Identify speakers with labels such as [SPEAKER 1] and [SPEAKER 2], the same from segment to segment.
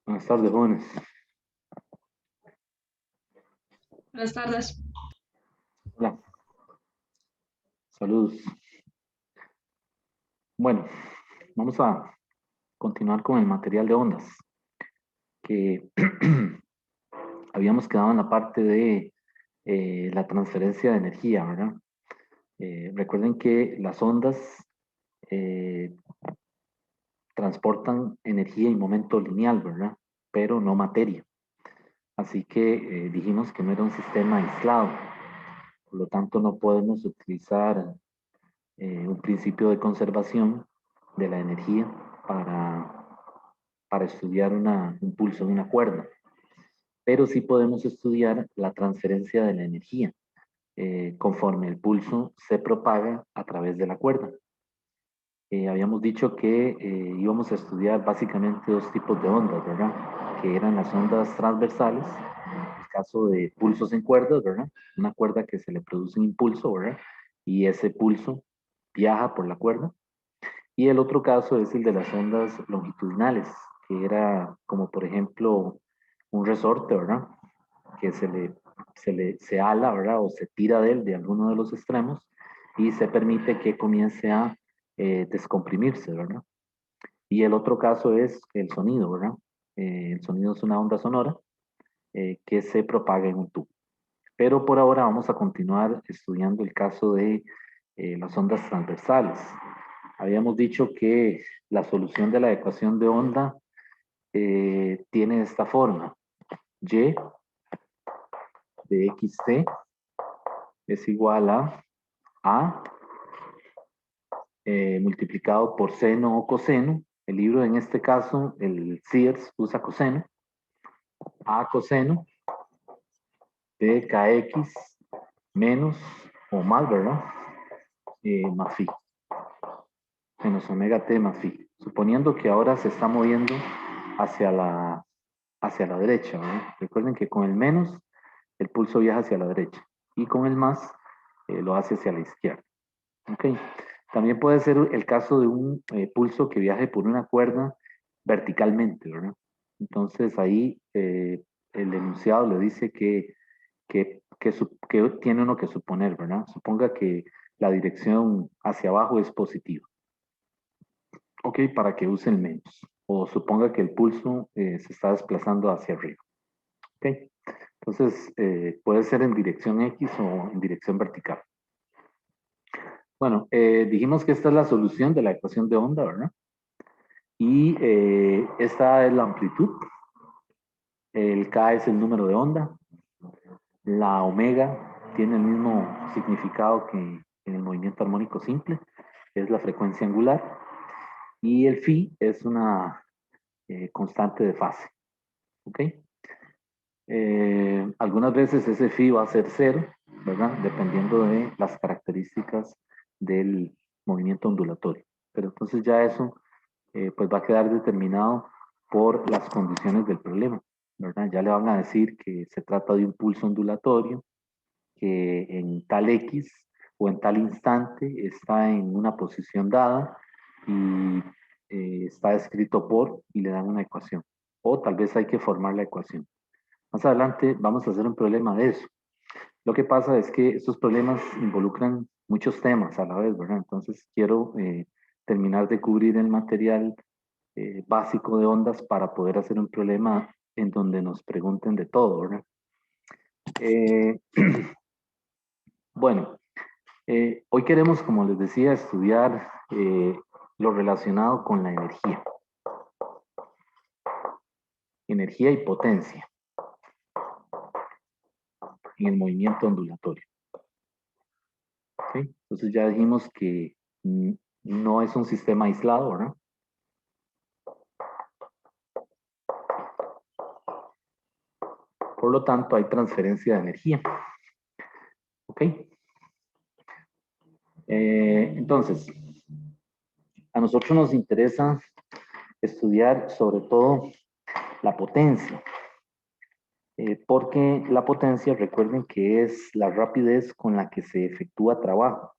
[SPEAKER 1] Buenas tardes, jóvenes.
[SPEAKER 2] Buenas tardes.
[SPEAKER 1] Hola, saludos. Bueno, vamos a continuar con el material de ondas, que habíamos quedado en la parte de la transferencia de energía, ¿verdad? Recuerden que las ondas eh, transportan energía y momento lineal, ¿verdad? Pero no materia. Así que dijimos que no era un sistema aislado, por lo tanto no podemos utilizar un principio de conservación de la energía para, para estudiar un pulso de una cuerda, pero sí podemos estudiar la transferencia de la energía conforme el pulso se propaga a través de la cuerda. Habíamos dicho que íbamos a estudiar básicamente dos tipos de ondas, ¿verdad? Que eran las ondas transversales, en el caso de pulsos en cuerdas, ¿verdad? Una cuerda que se le produce un impulso, ¿verdad? Y ese pulso viaja por la cuerda. Y el otro caso es el de las ondas longitudinales, que era como por ejemplo un resorte, ¿verdad? Que se ala, ¿verdad? O se tira de él, de alguno de los extremos, y se permite que comience a descomprimirse, ¿verdad? Y el otro caso es el sonido, ¿verdad? El sonido es una onda sonora que se propaga en un tubo. Pero por ahora vamos a continuar estudiando el caso de las ondas transversales. Habíamos dicho que la solución de la ecuación de onda tiene esta forma. Y de xt es igual a multiplicado por seno o coseno. El libro en este caso, el Sears, usa coseno. A coseno de kx menos o más, ¿verdad? Más phi. Menos omega t más phi. Suponiendo que ahora se está moviendo hacia hacia la derecha, ¿verdad? Recuerden que con el menos el pulso viaja hacia la derecha y con el más lo hace hacia la izquierda. ¿Ok? También puede ser el caso de un pulso que viaje por una cuerda verticalmente, ¿verdad? Entonces ahí el enunciado le dice que tiene uno que suponer, ¿verdad? Suponga que la dirección hacia abajo es positiva. Ok, para que use el menos. O suponga que el pulso se está desplazando hacia arriba. Ok, entonces puede ser en dirección X o en dirección vertical. Bueno, dijimos que esta es la solución de la ecuación de onda, ¿verdad? Y esta es la amplitud. El K es el número de onda. La omega tiene el mismo significado que en el movimiento armónico simple, es la frecuencia angular. Y el phi es una constante de fase. ¿Ok? Algunas veces ese phi va a ser cero, ¿verdad? Dependiendo de las características del movimiento ondulatorio. Pero entonces ya eso pues va a quedar determinado por las condiciones del problema, ¿verdad? Ya le van a decir que se trata de un pulso ondulatorio, que en tal X o en tal instante está en una posición dada y está escrito por y le dan una ecuación. O tal vez hay que formar la ecuación. Más adelante vamos a hacer un problema de eso. Lo que pasa es que estos problemas involucran muchos temas a la vez, ¿verdad? Entonces quiero terminar de cubrir el material básico de ondas para poder hacer un problema en donde nos pregunten de todo, ¿verdad? Eh, bueno, hoy queremos, como les decía, estudiar lo relacionado con la energía y potencia en el movimiento ondulatorio. ¿Okay? Entonces ya dijimos que no es un sistema aislado, ¿verdad? Por lo tanto, hay transferencia de energía. ¿Ok? Entonces, a nosotros nos interesa estudiar sobre todo la potencia, porque la potencia, recuerden que es la rapidez con la que se efectúa trabajo.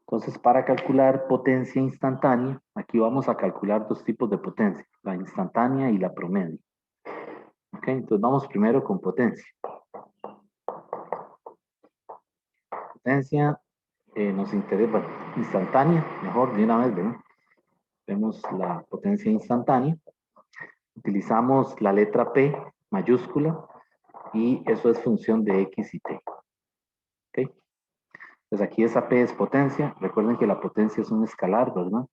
[SPEAKER 1] Entonces, para calcular potencia instantánea, aquí vamos a calcular dos tipos de potencia, la instantánea y la promedio. Ok, entonces vamos primero con potencia. Potencia nos interesa, bueno, instantánea, mejor de una vez, ¿verdad? Vemos la potencia instantánea. Utilizamos la letra P mayúscula y eso es función de X y T. ¿Ok? Entonces aquí esa P es potencia. Recuerden que la potencia es un escalar, ¿verdad?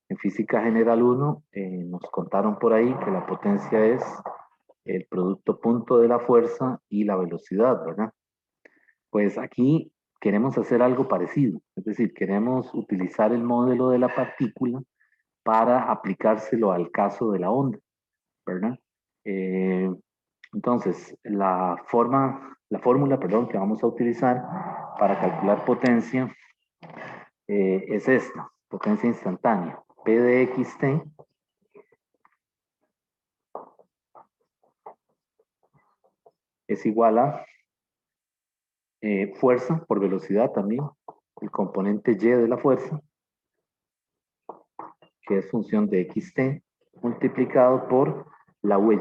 [SPEAKER 1] En física general 1 nos contaron por ahí que la potencia es el producto punto de la fuerza y la velocidad, ¿verdad? Pues aquí queremos hacer algo parecido, es decir, queremos utilizar el modelo de la partícula para aplicárselo al caso de la onda, ¿verdad? Entonces, la fórmula, perdón, que vamos a utilizar para calcular potencia es esta, potencia instantánea, P de xt es igual a fuerza por velocidad también, el componente y de la fuerza, que es función de xt, multiplicado por la uy.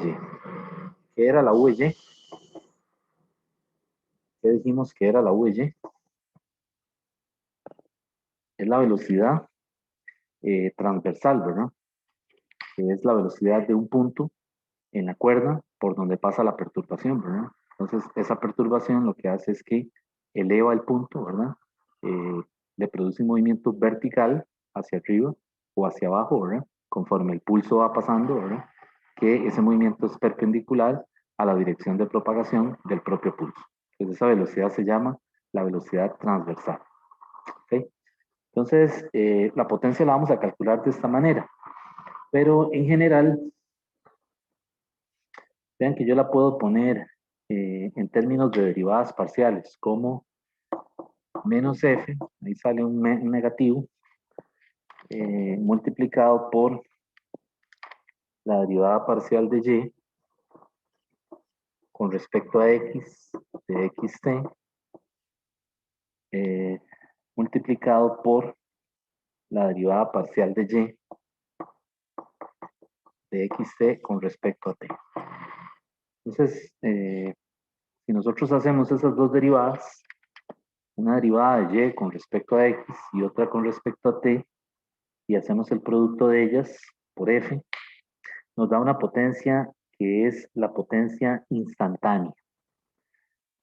[SPEAKER 1] ¿Qué era la uy? ¿Qué dijimos que era la uy? Es la velocidad transversal, ¿verdad? Que es la velocidad de un punto en la cuerda por donde pasa la perturbación, ¿verdad? Entonces, esa perturbación lo que hace es que eleva el punto, ¿verdad? Le produce un movimiento vertical hacia arriba o hacia abajo, ¿verdad? Conforme el pulso va pasando, ¿verdad? Que ese movimiento es perpendicular a la dirección de propagación del propio pulso. Entonces, esa velocidad se llama la velocidad transversal. ¿Ok? Entonces, la potencia la vamos a calcular de esta manera. Pero en general, vean que yo la puedo poner en términos de derivadas parciales, como menos f, ahí sale un negativo, multiplicado por la derivada parcial de y con respecto a x de xt, multiplicado por la derivada parcial de y de xt con respecto a t. Entonces, si nosotros hacemos esas dos derivadas, una derivada de y con respecto a x y otra con respecto a t, y hacemos el producto de ellas por f, nos da una potencia que es la potencia instantánea.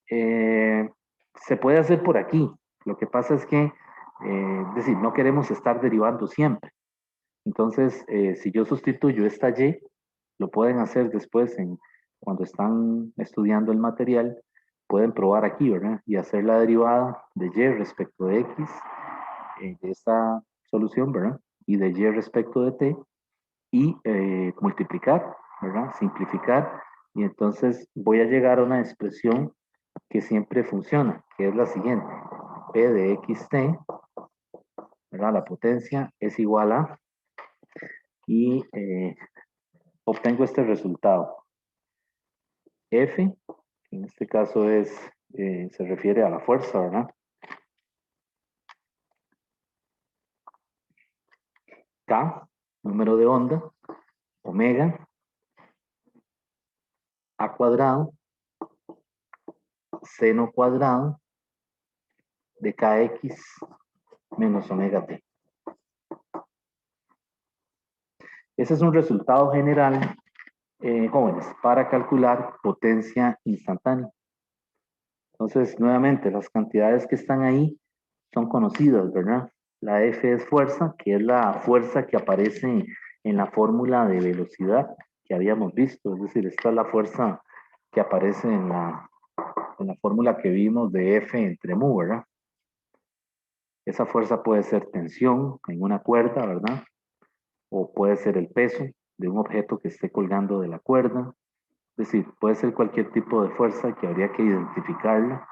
[SPEAKER 1] Se puede hacer por aquí. Lo que pasa es que, es decir, no queremos estar derivando siempre. Entonces, si yo sustituyo esta y, lo pueden hacer después cuando están estudiando el material, pueden probar aquí, ¿verdad? Y hacer la derivada de y respecto de x, de esta solución, ¿verdad? Y de y respecto de t, y multiplicar, ¿verdad? Simplificar, y entonces voy a llegar a una expresión que siempre funciona, que es la siguiente. P de xt, ¿verdad? La potencia es igual a, y obtengo este resultado. F, que en este caso se refiere a la fuerza, ¿verdad? K, número de onda, omega, a cuadrado, seno cuadrado de kx menos omega t. Ese es un resultado general, jóvenes, para calcular potencia instantánea. Entonces, nuevamente, las cantidades que están ahí son conocidas, ¿verdad? La F es fuerza, que es la fuerza que aparece en la fórmula de velocidad que habíamos visto. Es decir, esta es la fuerza que aparece en la fórmula que vimos de F entre mu, ¿verdad? Esa fuerza puede ser tensión en una cuerda, ¿verdad? O puede ser el peso de un objeto que esté colgando de la cuerda. Es decir, puede ser cualquier tipo de fuerza que habría que identificarla,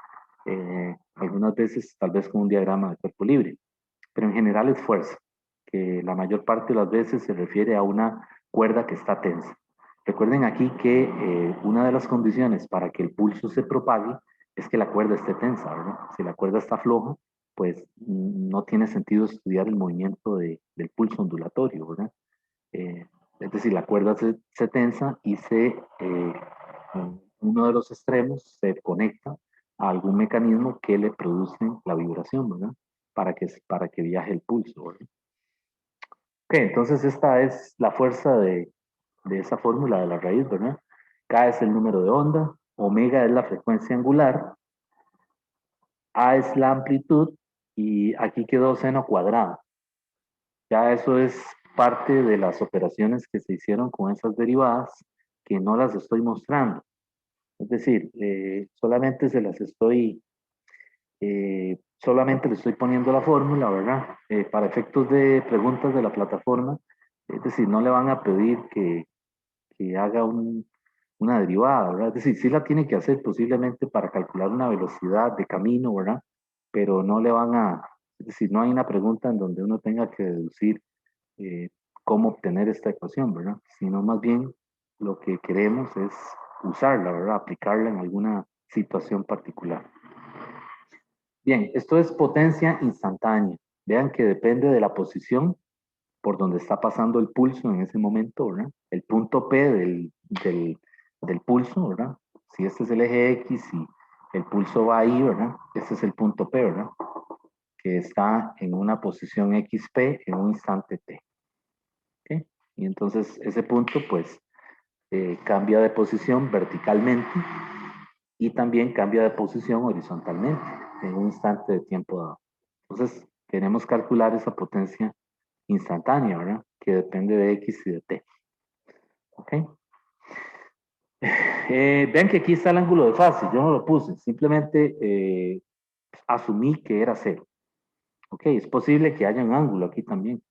[SPEAKER 1] algunas veces tal vez con un diagrama de cuerpo libre, pero en general es fuerza, que la mayor parte de las veces se refiere a una cuerda que está tensa. Recuerden aquí que una de las condiciones para que el pulso se propague es que la cuerda esté tensa, ¿verdad? Si la cuerda está floja, pues no tiene sentido estudiar el movimiento del pulso ondulatorio, ¿verdad? Es decir, la cuerda se tensa y uno de los extremos se conecta a algún mecanismo que le produce la vibración, ¿verdad? Para que viaje el pulso, ¿verdad? Ok, entonces esta es la fuerza de esa fórmula de la raíz, ¿verdad? K es el número de onda, omega es la frecuencia angular, A es la amplitud y aquí quedó seno cuadrado. Ya eso es parte de las operaciones que se hicieron con esas derivadas que no las estoy mostrando. Es decir, solamente le estoy poniendo la fórmula, ¿verdad? Para efectos de preguntas de la plataforma, es decir, no le van a pedir que haga una derivada, ¿verdad? Es decir, sí la tiene que hacer posiblemente para calcular una velocidad de camino, ¿verdad? Pero no le van a, es decir, no hay una pregunta en donde uno tenga que deducir eh, cómo obtener esta ecuación, ¿verdad? Sino más bien lo que queremos es usarla, ¿verdad? Aplicarla en alguna situación particular. Bien, esto es potencia instantánea. Vean que depende de la posición por donde está pasando el pulso en ese momento, ¿verdad? El punto P del pulso, ¿verdad? Si este es el eje X y el pulso va ahí, ¿verdad? Este es el punto P, ¿verdad? Que está en una posición XP en un instante T. ¿Ok? Y entonces ese punto, pues, cambia de posición verticalmente y también cambia de posición horizontalmente en un instante de tiempo dado. Entonces, queremos calcular esa potencia instantánea, ¿verdad? Que depende de X y de T. ¿Ok? Vean que aquí está el ángulo de fase, yo no lo puse, simplemente asumí que era cero. ¿Ok? Es posible que haya un ángulo aquí también,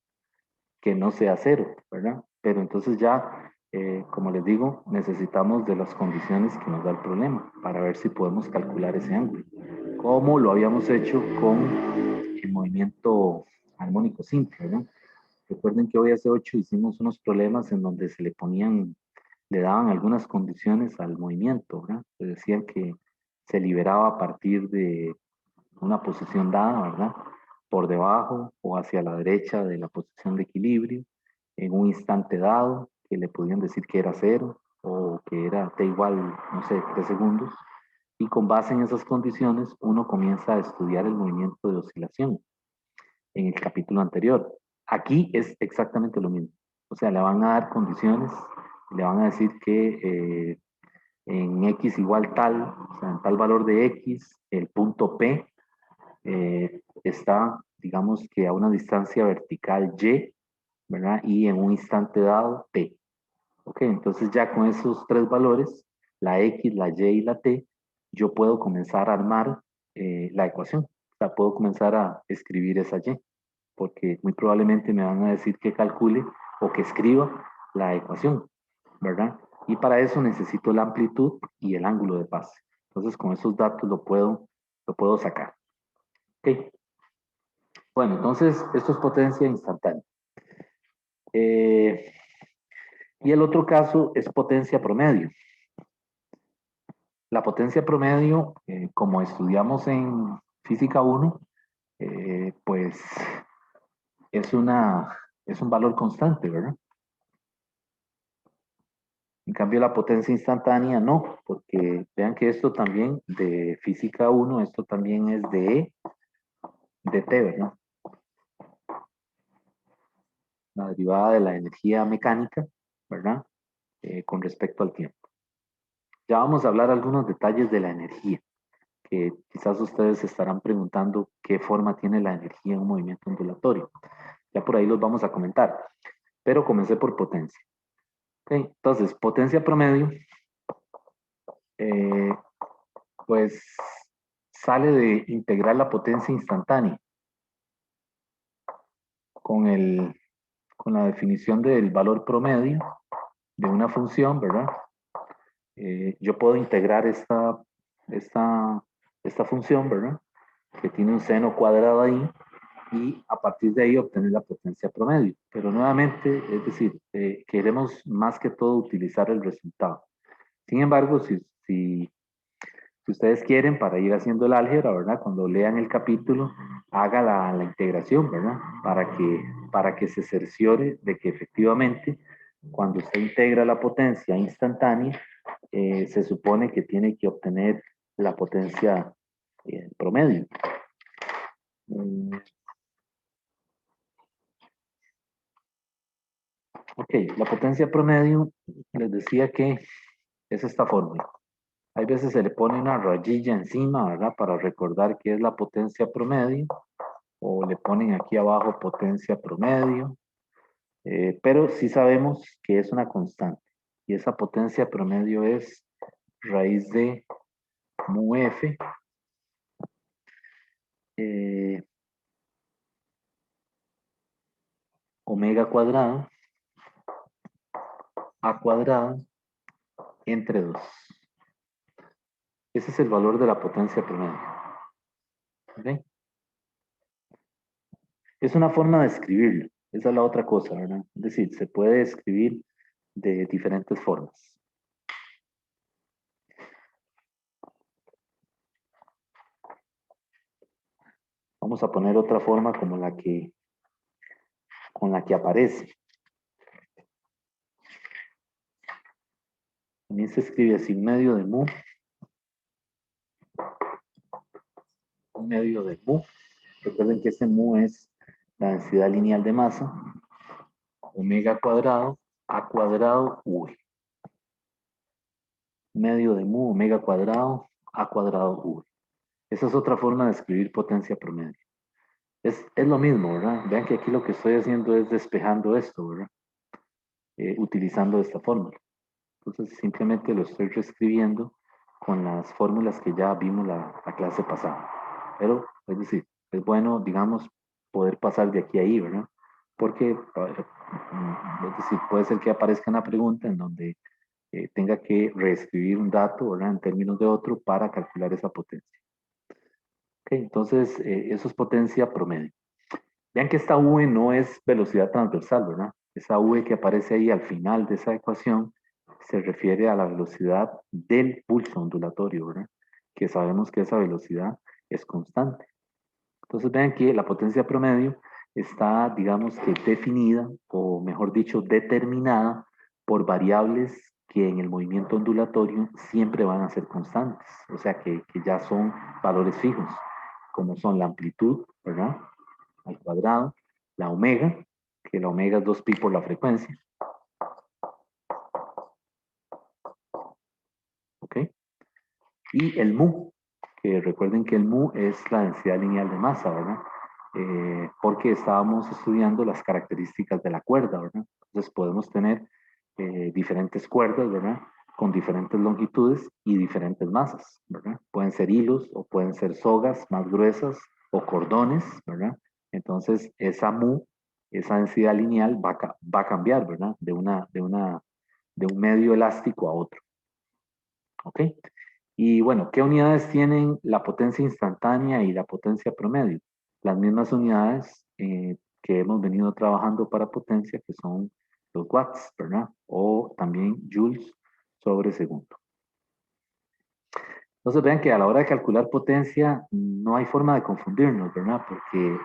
[SPEAKER 1] que no sea cero, ¿verdad? Pero entonces ya, como les digo, necesitamos de las condiciones que nos da el problema para ver si podemos calcular ese ángulo, como lo habíamos hecho con el movimiento armónico simple, ¿verdad? Recuerden que hoy hace 8 hicimos unos problemas en donde le daban algunas condiciones al movimiento, ¿verdad? Se decían que se liberaba a partir de una posición dada, ¿verdad? Por debajo o hacia la derecha de la posición de equilibrio, en un instante dado, que le podían decir que era cero o que era t igual, no sé, 3 segundos. Y con base en esas condiciones, uno comienza a estudiar el movimiento de oscilación en el capítulo anterior. Aquí es exactamente lo mismo. O sea, le van a dar condiciones, le van a decir que en X igual tal, o sea, en tal valor de X, el punto P está, digamos que a una distancia vertical Y, ¿verdad? Y en un instante dado T. Ok, entonces ya con esos tres valores, la X, la Y y la T, yo puedo comenzar a armar la ecuación. O sea, puedo comenzar a escribir esa Y, porque muy probablemente me van a decir que calcule o que escriba la ecuación, ¿verdad? Y para eso necesito la amplitud y el ángulo de fase. Entonces con esos datos lo puedo sacar. Ok. Bueno, entonces esto es potencia instantánea. Eh, y el otro caso es potencia promedio. La potencia promedio, como estudiamos en física 1, pues es un valor constante, ¿verdad? En cambio, la potencia instantánea no, porque vean que esto también de física 1, esto también es de E, de T, ¿verdad? La derivada de la energía mecánica, ¿verdad? Con respecto al tiempo. Ya vamos a hablar algunos detalles de la energía, que quizás ustedes se estarán preguntando qué forma tiene la energía en un movimiento ondulatorio. Ya por ahí los vamos a comentar, pero comencé por potencia. Okay, entonces, potencia promedio, eh, pues sale de integrar la potencia instantánea con, con la definición del valor promedio de una función, ¿verdad? Yo puedo integrar esta función, ¿verdad? Que tiene un seno cuadrado ahí y a partir de ahí obtener la potencia promedio. Pero nuevamente, es decir, queremos más que todo utilizar el resultado. Sin embargo, si Si ustedes quieren, para ir haciendo el álgebra, ¿verdad? Cuando lean el capítulo, haga la integración, ¿verdad? Para que se cerciore de que efectivamente, cuando usted integra la potencia instantánea, se supone que tiene que obtener la potencia promedio. Ok, la potencia promedio, les decía que es esta fórmula. Hay veces se le pone una rayilla encima, ¿verdad? Para recordar qué es la potencia promedio. O le ponen aquí abajo potencia promedio. Pero sí sabemos que es una constante. Y esa potencia promedio es raíz de mu f omega cuadrado a cuadrado entre 2. Ese es el valor de la potencia promedio. ¿Okay? Es una forma de escribirlo. Esa es la otra cosa, ¿verdad? Es decir, se puede escribir de diferentes formas. Vamos a poner otra forma como con la que aparece. También se escribe así, medio de mu. Un medio de mu. Recuerden que ese mu es la densidad lineal de masa. Omega cuadrado a cuadrado u. Medio de mu, omega cuadrado a cuadrado u. Esa es otra forma de escribir potencia promedio. Es lo mismo, ¿verdad? Vean que aquí lo que estoy haciendo es despejando esto, ¿verdad? Utilizando esta fórmula. Entonces simplemente lo estoy reescribiendo con las fórmulas que ya vimos la clase pasada. Pero, es decir, es bueno, digamos, poder pasar de aquí a ahí, ¿verdad? Porque, es decir, puede ser que aparezca una pregunta en donde tenga que reescribir un dato, ¿verdad? En términos de otro para calcular esa potencia. Ok, entonces, eso es potencia promedio. Vean que esta V no es velocidad transversal, ¿verdad? Esa V que aparece ahí al final de esa ecuación se refiere a la velocidad del pulso ondulatorio, ¿verdad? Que sabemos que esa velocidad es constante. Entonces vean que la potencia promedio está, digamos que definida, o mejor dicho, determinada por variables que en el movimiento ondulatorio siempre van a ser constantes, o sea que ya son valores fijos, como son la amplitud, ¿verdad? Al cuadrado, la omega, que la omega es 2pi por la frecuencia, ¿ok? Y el mu, que recuerden que el mu es la densidad lineal de masa, ¿verdad? Porque estábamos estudiando las características de la cuerda, ¿verdad? Entonces podemos tener diferentes cuerdas, ¿verdad? Con diferentes longitudes y diferentes masas, ¿verdad? Pueden ser hilos o pueden ser sogas más gruesas o cordones, ¿verdad? Entonces esa mu, esa densidad lineal va a cambiar, ¿verdad? De un medio elástico a otro, ¿ok? Y bueno, ¿qué unidades tienen la potencia instantánea y la potencia promedio? Las mismas unidades que hemos venido trabajando para potencia, que son los watts, ¿verdad? O también joules sobre segundo. Entonces vean que a la hora de calcular potencia no hay forma de confundirnos, ¿verdad? Porque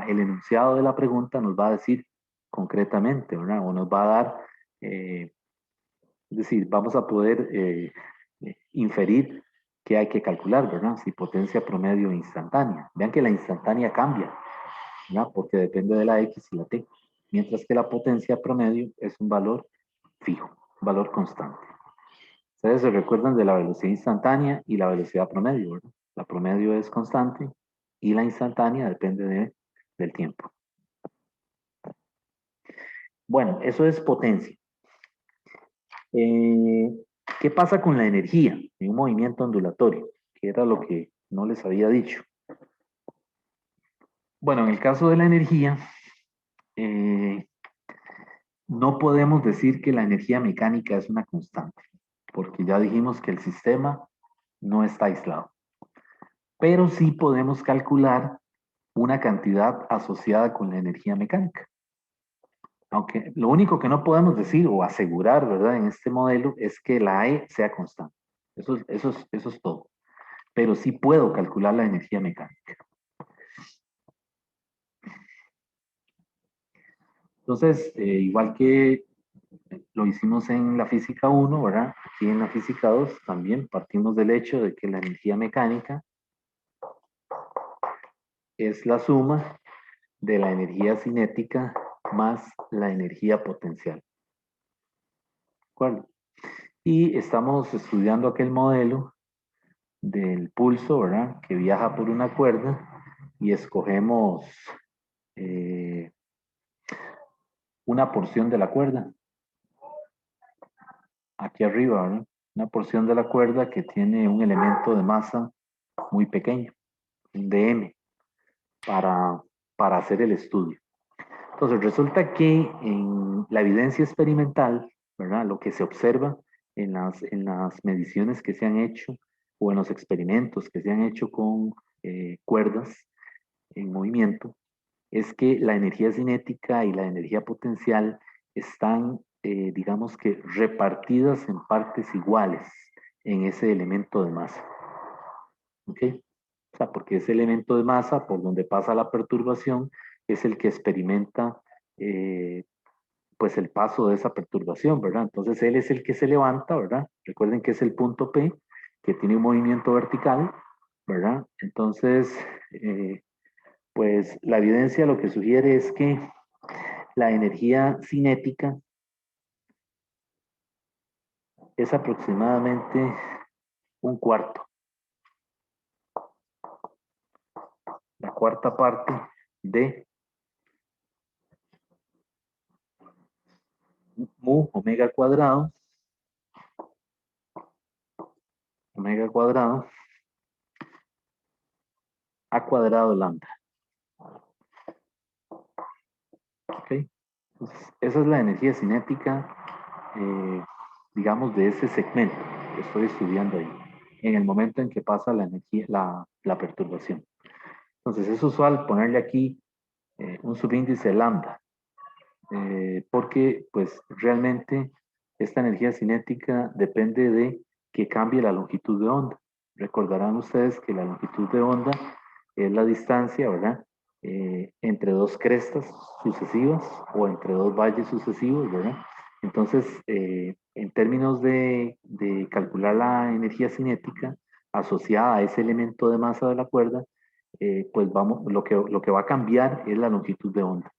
[SPEAKER 1] el enunciado de la pregunta nos va a decir concretamente, ¿verdad? O nos va a dar, es decir, vamos a poder inferir qué hay que calcular, ¿verdad? Si potencia promedio instantánea. Vean que la instantánea cambia, ¿verdad? Porque depende de la X y la T. Mientras que la potencia promedio es un valor fijo, un valor constante. Ustedes se recuerdan de la velocidad instantánea y la velocidad promedio, ¿verdad? La promedio es constante y la instantánea depende del tiempo. Bueno, eso es potencia. ¿Qué pasa con la energía en un movimiento ondulatorio? Que era lo que no les había dicho. Bueno, en el caso de la energía, no podemos decir que la energía mecánica es una constante, porque ya dijimos que el sistema no está aislado. Pero sí podemos calcular una cantidad asociada con la energía mecánica. Aunque lo único que no podemos decir o asegurar, ¿verdad? En este modelo es que la E sea constante. Eso es todo. pero sí puedo calcular la energía mecánica. Entonces, igual que lo hicimos en la física 1, ¿verdad? Aquí en la física 2 también partimos del hecho de que la energía mecánica es la suma de la energía cinética más la energía potencial. ¿De acuerdo? Y estamos estudiando aquel modelo del pulso, ¿verdad? Que viaja por una cuerda y escogemos una porción de la cuerda. Aquí arriba, ¿verdad? Una porción de la cuerda que tiene un elemento de masa muy pequeño, un dm, para hacer el estudio. Entonces, resulta que en la evidencia experimental, ¿verdad? Lo que se observa en las mediciones que se han hecho o en los experimentos que se han hecho con cuerdas en movimiento, es que la energía cinética y la energía potencial están, digamos que, repartidas en partes iguales en ese elemento de masa. ¿Ok? O sea, porque ese elemento de masa por donde pasa la perturbación es el que experimenta pues el paso de esa perturbación, ¿verdad? Entonces él es el que se levanta, ¿verdad? Recuerden que es el punto P, que tiene un movimiento vertical, ¿verdad? Entonces, pues la evidencia lo que sugiere es que la energía cinética es aproximadamente un cuarto, la cuarta parte de mu omega cuadrado a cuadrado lambda. ¿Ok? Entonces, esa es la energía cinética, digamos, de ese segmento que estoy estudiando ahí, en el momento en que pasa la energía, la perturbación. Entonces, es usual ponerle aquí un subíndice lambda, porque pues realmente esta energía cinética depende de que cambie la longitud de onda. Recordarán ustedes que la longitud de onda es la distancia, ¿verdad? Entre dos crestas sucesivas o entre dos valles sucesivos, ¿verdad? Entonces, en términos de calcular la energía cinética asociada a ese elemento de masa de la cuerda, pues lo que va a cambiar es la longitud de onda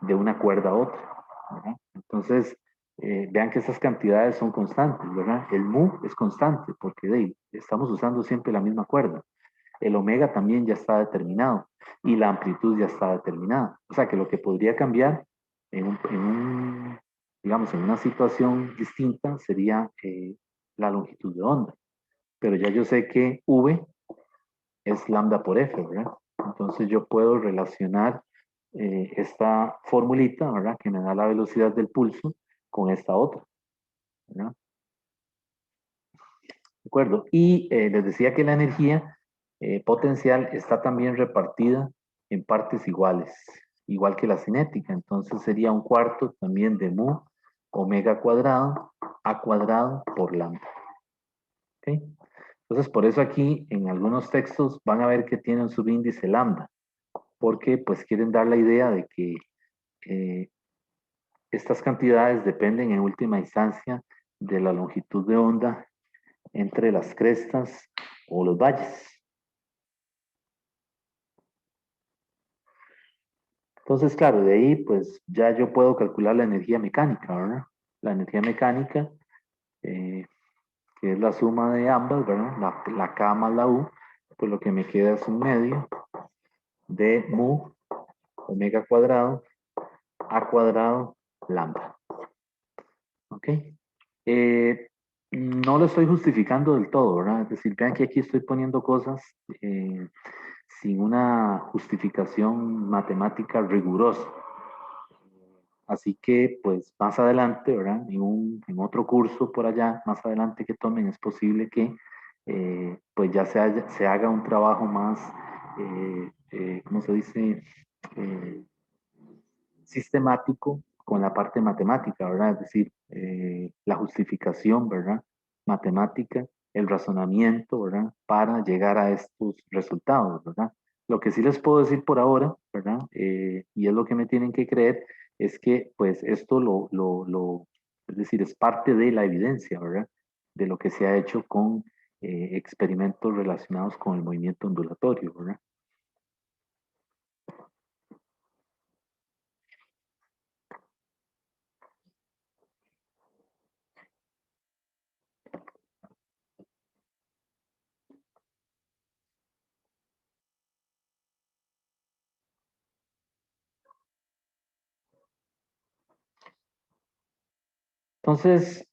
[SPEAKER 1] de una cuerda a otra, ¿verdad? Entonces, vean que esas cantidades son constantes, ¿verdad? El mu es constante porque estamos usando siempre la misma cuerda. El omega también ya está determinado y la amplitud ya está determinada. O sea que lo que podría cambiar digamos, en una situación distinta sería la longitud de onda. Pero ya yo sé que V es lambda por F, ¿verdad? Entonces yo puedo relacionar esta formulita, ¿verdad? Que me da la velocidad del pulso con esta otra, ¿verdad? ¿De acuerdo? Y les decía que la energía potencial está también repartida en partes iguales, igual que la cinética. Entonces sería un cuarto también de mu omega cuadrado a cuadrado por lambda. ¿Ok? Entonces por eso aquí en algunos textos van a ver que tiene un subíndice lambda, porque pues quieren dar la idea de que eh, estas cantidades dependen en última instancia de la longitud de onda entre las crestas o los valles. Entonces, claro, de ahí pues ya yo puedo calcular la energía mecánica, ¿verdad? La energía mecánica, que es la suma de ambas, ¿verdad? La K más la U, pues lo que me queda es un medio de mu omega cuadrado a cuadrado lambda. ¿Ok? No lo estoy justificando del todo, ¿verdad? Es decir, vean que aquí estoy poniendo cosas sin una justificación matemática rigurosa. Así que, pues, más adelante, ¿verdad? En otro curso por allá, más adelante que tomen, es posible que, pues, ya se haga un trabajo más, ¿cómo se dice? Eh, sistemático con la parte matemática, ¿verdad? Es decir, la justificación, ¿verdad? Matemática el razonamiento, ¿verdad? Para llegar a estos resultados, ¿verdad? Lo que sí les puedo decir por ahora, ¿verdad? Y es lo que me tienen que creer, es que pues esto es decir, es parte de la evidencia, ¿verdad? De lo que se ha hecho con experimentos relacionados con el movimiento ondulatorio, ¿verdad? Entonces,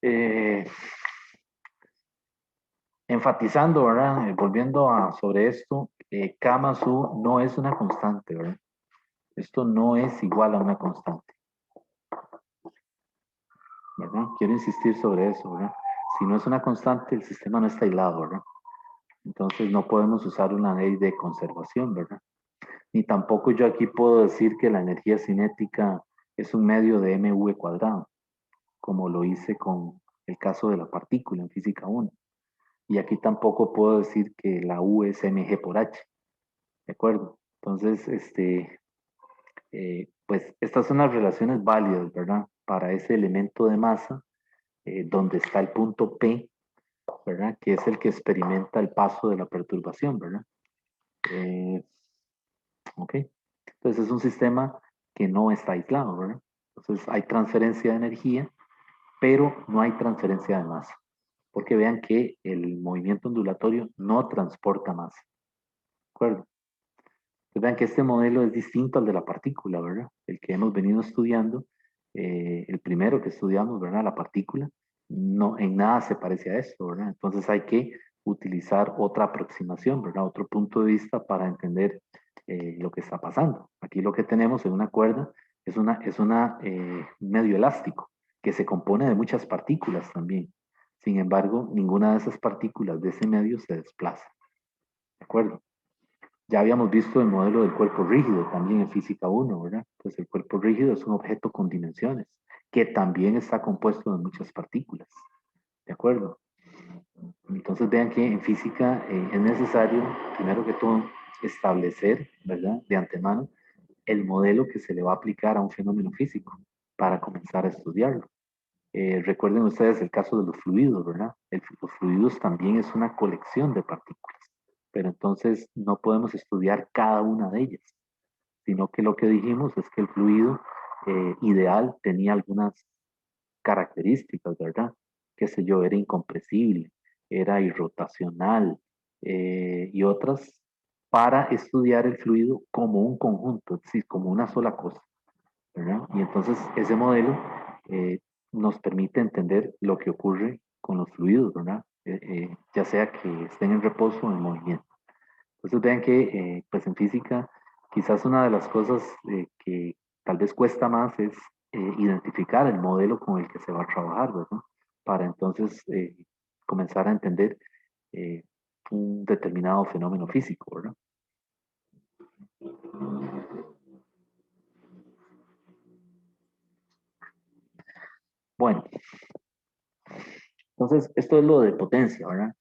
[SPEAKER 1] enfatizando, ¿verdad? Volviendo a sobre esto, K más U no es una constante, ¿verdad? Esto no es igual a una constante, ¿verdad? Quiero insistir sobre eso, ¿verdad? Si no es una constante, el sistema no está aislado, ¿verdad? Entonces no podemos usar una ley de conservación, ¿verdad? Ni tampoco yo aquí puedo decir que la energía cinética es un medio de mv cuadrado, como lo hice con el caso de la partícula en física 1. Y aquí tampoco puedo decir que la U es mg por h, ¿de acuerdo? Entonces, pues estas son las relaciones válidas, ¿verdad? Para ese elemento de masa, donde está el punto P, ¿verdad? Que es el que experimenta el paso de la perturbación, ¿verdad? Eh, ok. Entonces es un sistema que no está aislado, ¿verdad? Entonces hay transferencia de energía, pero no hay transferencia de masa. Porque vean que el movimiento ondulatorio no transporta masa, ¿de acuerdo? Entonces vean que este modelo es distinto al de la partícula, ¿verdad? El que hemos venido estudiando, el primero que estudiamos, ¿verdad? La partícula, no, en nada se parece a esto, ¿verdad? Entonces hay que utilizar otra aproximación, ¿verdad? Otro punto de vista para entender lo que está pasando. Aquí lo que tenemos en una cuerda es un medio elástico que se compone de muchas partículas también. Sin embargo, ninguna de esas partículas de ese medio se desplaza, ¿de acuerdo? Ya habíamos visto el modelo del cuerpo rígido también en física 1, ¿verdad? Pues el cuerpo rígido es un objeto con dimensiones que también está compuesto de muchas partículas, ¿de acuerdo? Entonces vean que en física es necesario, primero que todo, establecer, ¿verdad? De antemano, el modelo que se le va a aplicar a un fenómeno físico para comenzar a estudiarlo. Recuerden ustedes el caso de los fluidos, ¿verdad? Los fluidos también es una colección de partículas, pero entonces no podemos estudiar cada una de ellas, sino que lo que dijimos es que el fluido ideal tenía algunas características, ¿verdad? Qué sé yo, era incompresible, era irrotacional y otras para estudiar el fluido como un conjunto, es decir, como una sola cosa, ¿verdad? Y entonces ese modelo eh, nos permite entender lo que ocurre con los fluidos, ¿verdad? Ya sea que estén en reposo o en movimiento. Entonces vean que pues en física quizás una de las cosas que tal vez cuesta más es identificar el modelo con el que se va a trabajar, ¿verdad? Para entonces comenzar a entender eh, un determinado fenómeno físico, ¿verdad? Bueno, entonces esto es lo de potencia, ¿verdad?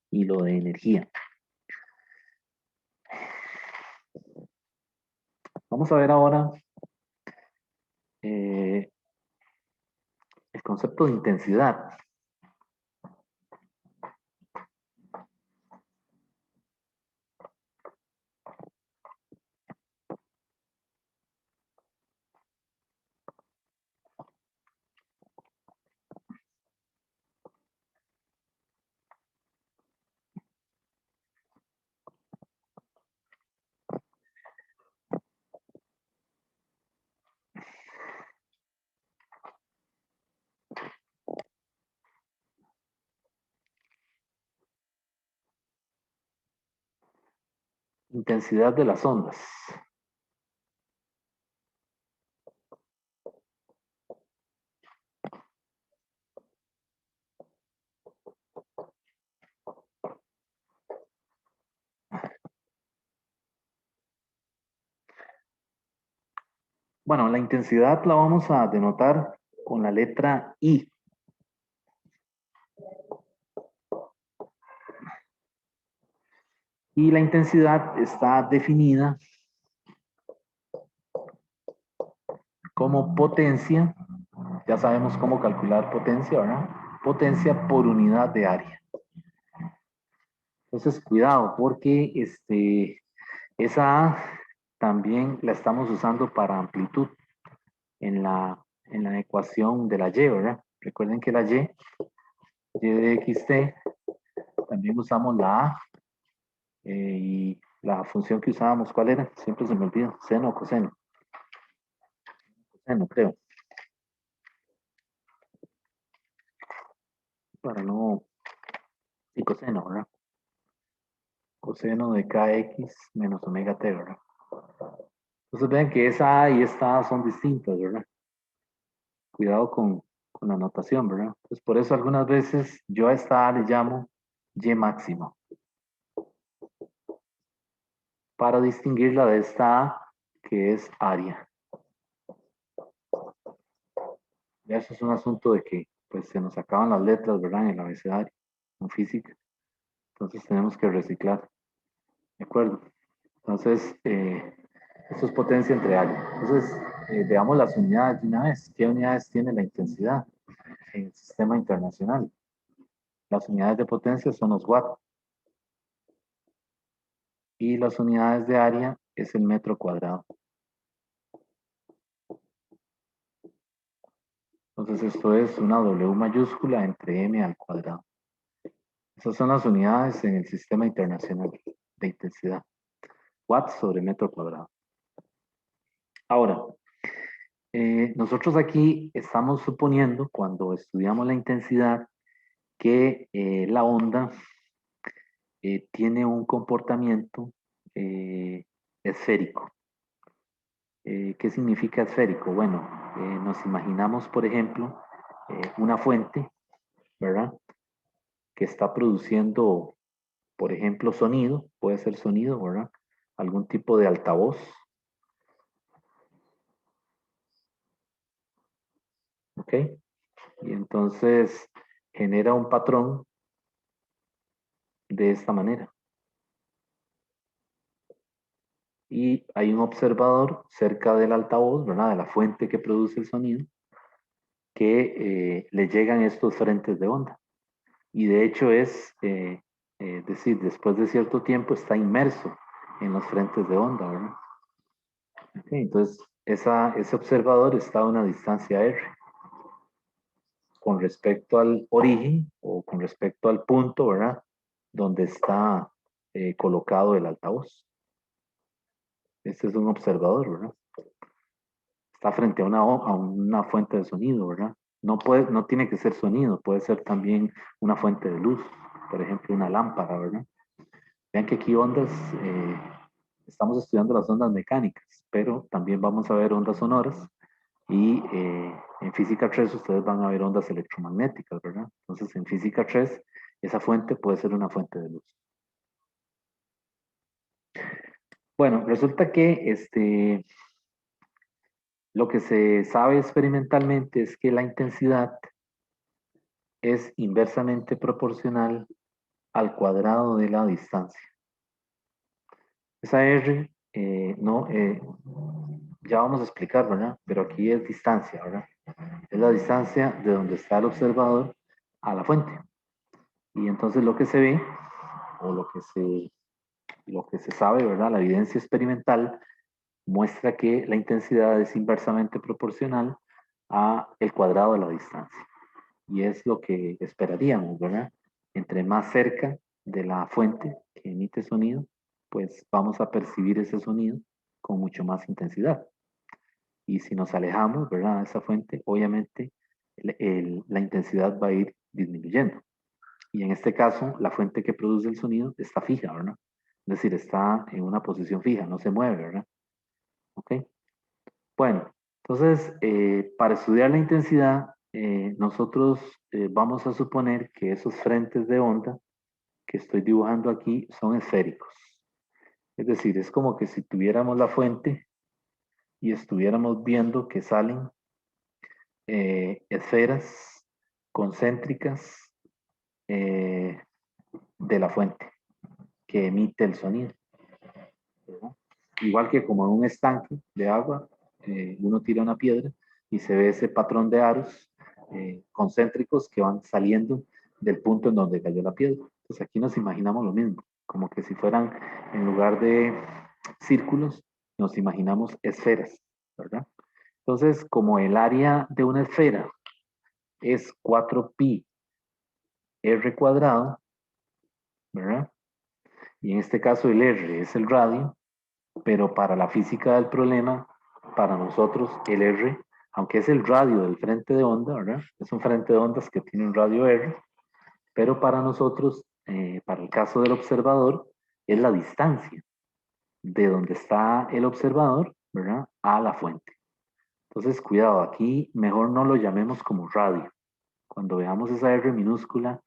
[SPEAKER 1] Y lo de energía. Vamos a ver ahora eh, el concepto de intensidad. Intensidad de las ondas. Bueno, la intensidad la vamos a denotar con la letra I. Y la intensidad está definida como potencia. Ya sabemos cómo calcular potencia, ¿verdad? Potencia por unidad de área. Entonces, cuidado, porque esa A también la estamos usando para amplitud en la ecuación de la Y, ¿verdad? Recuerden que la Y de xt, también usamos la A, y la función que usábamos, ¿cuál era? Siempre se me olvida, seno o coseno. Coseno, creo. Para no, y coseno, ¿verdad? Coseno de kx menos omega t, ¿verdad? Entonces vean que esa A y esta A son distintas, ¿verdad? Cuidado con la notación, ¿verdad? Entonces por eso algunas veces yo a esta A le llamo Y máxima, para distinguirla de esta A que es área. Ya eso es un asunto de que pues se nos acaban las letras, ¿verdad? En el abecedario, en física. Entonces tenemos que reciclar. ¿De acuerdo? Entonces, esto es potencia entre área. Entonces, veamos las unidades de una vez. ¿Qué unidades tiene la intensidad en el sistema internacional? Las unidades de potencia son los watts. Y las unidades de área es el metro cuadrado. Entonces, esto es una W mayúscula entre m al cuadrado. Esas son las unidades en el sistema internacional de intensidad. Watts sobre metro cuadrado. Ahora, nosotros aquí estamos suponiendo, cuando estudiamos la intensidad, que la onda tiene un comportamiento esférico. ¿Qué significa esférico? Bueno, nos imaginamos, por ejemplo, una fuente, ¿verdad? Que está produciendo, por ejemplo, sonido, puede ser sonido, ¿verdad? Algún tipo de altavoz, ¿ok? Y entonces genera un patrón de esta manera. Y hay un observador cerca del altavoz, ¿verdad? De la fuente que produce el sonido, que le llegan estos frentes de onda. Y de hecho es decir, después de cierto tiempo está inmerso en los frentes de onda, ¿verdad? Okay, entonces, ese observador está a una distancia r con respecto al origen o con respecto al punto, ¿verdad? Donde está colocado el altavoz. Este es un observador, ¿verdad? Está frente a una fuente de sonido, ¿verdad? No tiene que ser sonido, puede ser también una fuente de luz, por ejemplo, una lámpara, ¿verdad? Vean que aquí ondas, estamos estudiando las ondas mecánicas, pero también vamos a ver ondas sonoras y en física 3 ustedes van a ver ondas electromagnéticas, ¿verdad? Entonces en física 3 esa fuente puede ser una fuente de luz. Bueno, resulta que lo que se sabe experimentalmente es que la intensidad es inversamente proporcional al cuadrado de la distancia. Esa R, no, ya vamos a explicar, ¿verdad? Pero aquí es distancia, ¿verdad? Es la distancia de donde está el observador a la fuente. Y entonces lo que se ve, o lo que se sabe, ¿verdad? La evidencia experimental muestra que la intensidad es inversamente proporcional a el cuadrado de la distancia. Y es lo que esperaríamos, ¿verdad? Entre más cerca de la fuente que emite sonido, pues vamos a percibir ese sonido con mucho más intensidad. Y si nos alejamos, ¿verdad? De esa fuente, obviamente la intensidad va a ir disminuyendo. Y en este caso, la fuente que produce el sonido está fija, ¿verdad? Es decir, está en una posición fija, no se mueve, ¿verdad? ¿Ok? Bueno, entonces, para estudiar la intensidad, nosotros vamos a suponer que esos frentes de onda que estoy dibujando aquí son esféricos. Es decir, es como que si tuviéramos la fuente y estuviéramos viendo que salen esferas concéntricas de la fuente, que emite el sonido, ¿verdad? Igual que como en un estanque de agua, uno tira una piedra y se ve ese patrón de aros concéntricos que van saliendo del punto en donde cayó la piedra. Entonces aquí nos imaginamos lo mismo, como que si fueran, en lugar de círculos, nos imaginamos esferas, ¿verdad? Entonces, como el área de una esfera es 4pi r cuadrado, ¿verdad? Y en este caso el r es el radio, pero para la física del problema, para nosotros el r, aunque es el radio del frente de onda, ¿verdad? Es un frente de ondas que tiene un radio r, pero para nosotros, para el caso del observador, es la distancia de donde está el observador, ¿verdad? A la fuente. Entonces, cuidado, aquí mejor no lo llamemos como radio. Cuando veamos esa R minúscula,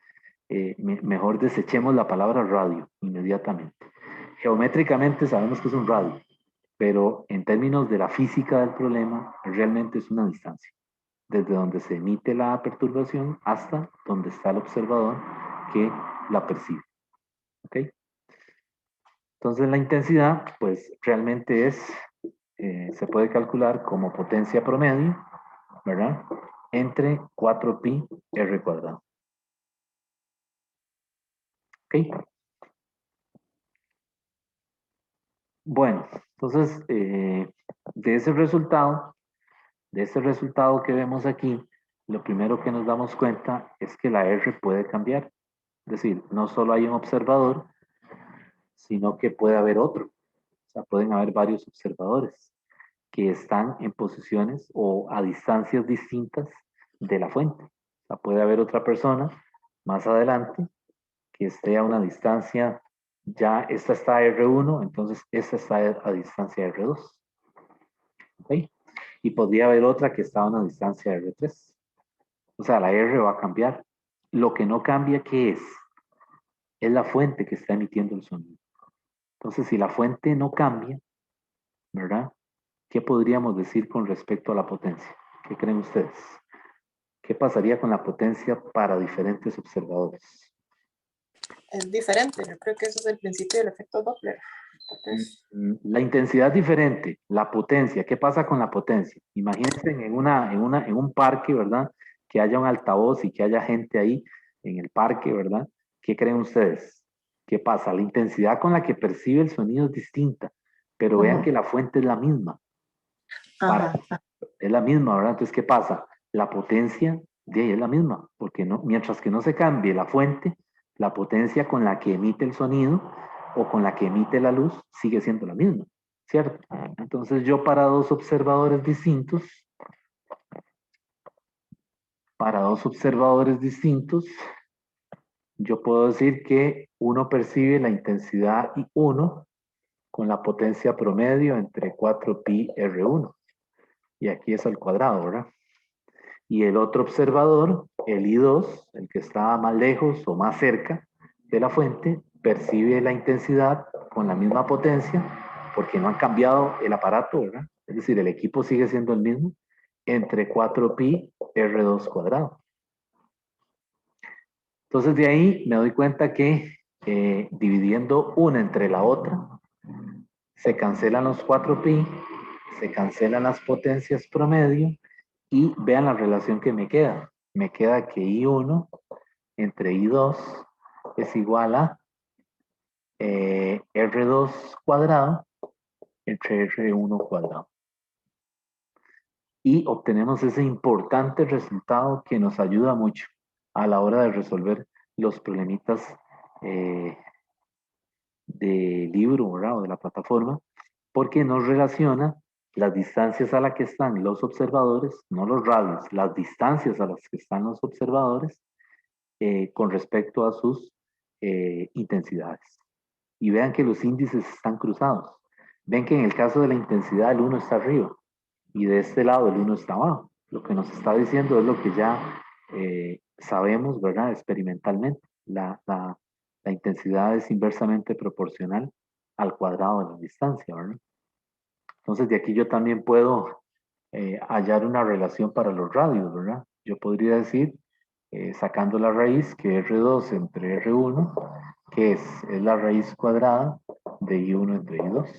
[SPEAKER 1] mejor desechemos la palabra radio inmediatamente. Geométricamente sabemos que es un radio, pero en términos de la física del problema, realmente es una distancia, desde donde se emite la perturbación hasta donde está el observador que la percibe. ¿Ok? Entonces la intensidad, pues realmente es, se puede calcular como potencia promedio, ¿verdad? Entre 4pi r cuadrado. ¿Ok? Bueno, entonces, de ese resultado que vemos aquí, lo primero que nos damos cuenta es que la R puede cambiar. Es decir, no solo hay un observador, sino que puede haber otro. O sea, pueden haber varios observadores que están en posiciones o a distancias distintas de la fuente. O sea, puede haber otra persona más adelante que esté a una distancia, ya esta está a R1, entonces esta está a distancia R2. ¿Okay? Y podría haber otra que está a una distancia R3. O sea, la R va a cambiar. Lo que no cambia, ¿qué es? Es la fuente que está emitiendo el sonido. Entonces, si la fuente no cambia, ¿verdad? ¿Qué podríamos decir con respecto a la potencia? ¿Qué creen ustedes? ¿Qué pasaría con la potencia para diferentes observadores?
[SPEAKER 3] Es diferente, yo creo que eso es el principio del efecto Doppler. Entonces,
[SPEAKER 1] La intensidad es diferente, la potencia, ¿qué pasa con la potencia? Imagínense en un parque, ¿verdad? Que haya un altavoz y que haya gente ahí en el parque, ¿verdad? ¿Qué creen ustedes? ¿Qué pasa? La intensidad con la que percibe el sonido es distinta, pero vean que la fuente es la misma. Es la misma, ¿verdad? Entonces, ¿qué pasa? La potencia de ahí es la misma, porque no, mientras que no se cambie la fuente, la potencia con la que emite el sonido o con la que emite la luz sigue siendo la misma, ¿cierto? Entonces yo para dos observadores distintos, yo puedo decir que uno percibe la intensidad I1 con la potencia promedio entre 4pi R1. Y aquí es al cuadrado, ¿verdad? Y el otro observador, el I2, el que está más lejos o más cerca de la fuente, percibe la intensidad con la misma potencia, porque no han cambiado el aparato, ¿verdad? Es decir, el equipo sigue siendo el mismo, entre 4pi R2 cuadrado. Entonces de ahí me doy cuenta que dividiendo una entre la otra, se cancelan los 4pi, se cancelan las potencias promedio, y vean la relación que me queda. Me queda que I1 entre I2 es igual a R2 cuadrado entre R1 cuadrado. Y obtenemos ese importante resultado que nos ayuda mucho a la hora de resolver los problemitas del libro, ¿verdad? O de la plataforma, porque nos relaciona las distancias a las que están los observadores, no los radios, las distancias a las que están los observadores con respecto a sus intensidades. Y vean que los índices están cruzados. Ven que en el caso de la intensidad el 1 está arriba y de este lado el 1 está abajo. Lo que nos está diciendo es lo que ya sabemos, ¿verdad? Experimentalmente. La intensidad es inversamente proporcional al cuadrado de la distancia, ¿verdad? Entonces de aquí yo también puedo hallar una relación para los radios, ¿verdad? Yo podría decir, sacando la raíz, que R2 entre R1, ¿Qué es? Es la raíz cuadrada de I1 entre I2.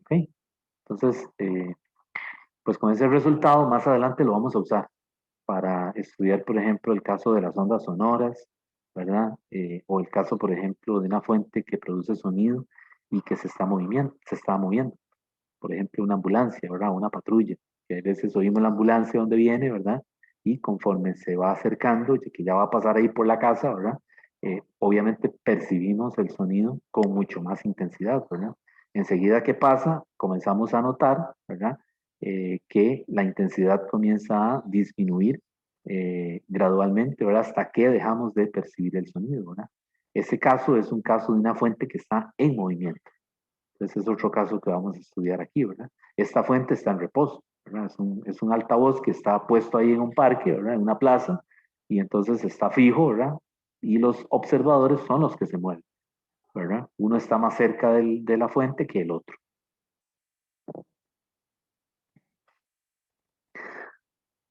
[SPEAKER 1] ¿Ok? Entonces, pues con ese resultado más adelante lo vamos a usar para estudiar, por ejemplo, el caso de las ondas sonoras, ¿verdad? O el caso, por ejemplo, de una fuente que produce sonido y que se está moviendo. Por ejemplo, una ambulancia, ¿verdad? Una patrulla, que a veces oímos la ambulancia donde viene, ¿verdad? Y conforme se va acercando, que ya va a pasar ahí por la casa, ¿verdad? Obviamente percibimos el sonido con mucho más intensidad, ¿verdad? Enseguida que pasa, comenzamos a notar, ¿verdad? Que la intensidad comienza a disminuir gradualmente, ¿verdad? Hasta que dejamos de percibir el sonido, ¿verdad? Ese caso es un caso de una fuente que está en movimiento. Entonces es otro caso que vamos a estudiar aquí, ¿verdad? Esta fuente está en reposo, ¿verdad? Es un altavoz que está puesto ahí en un parque, ¿verdad? En una plaza, y entonces está fijo, ¿verdad? Y los observadores son los que se mueven, ¿verdad? Uno está más cerca de la fuente que el otro.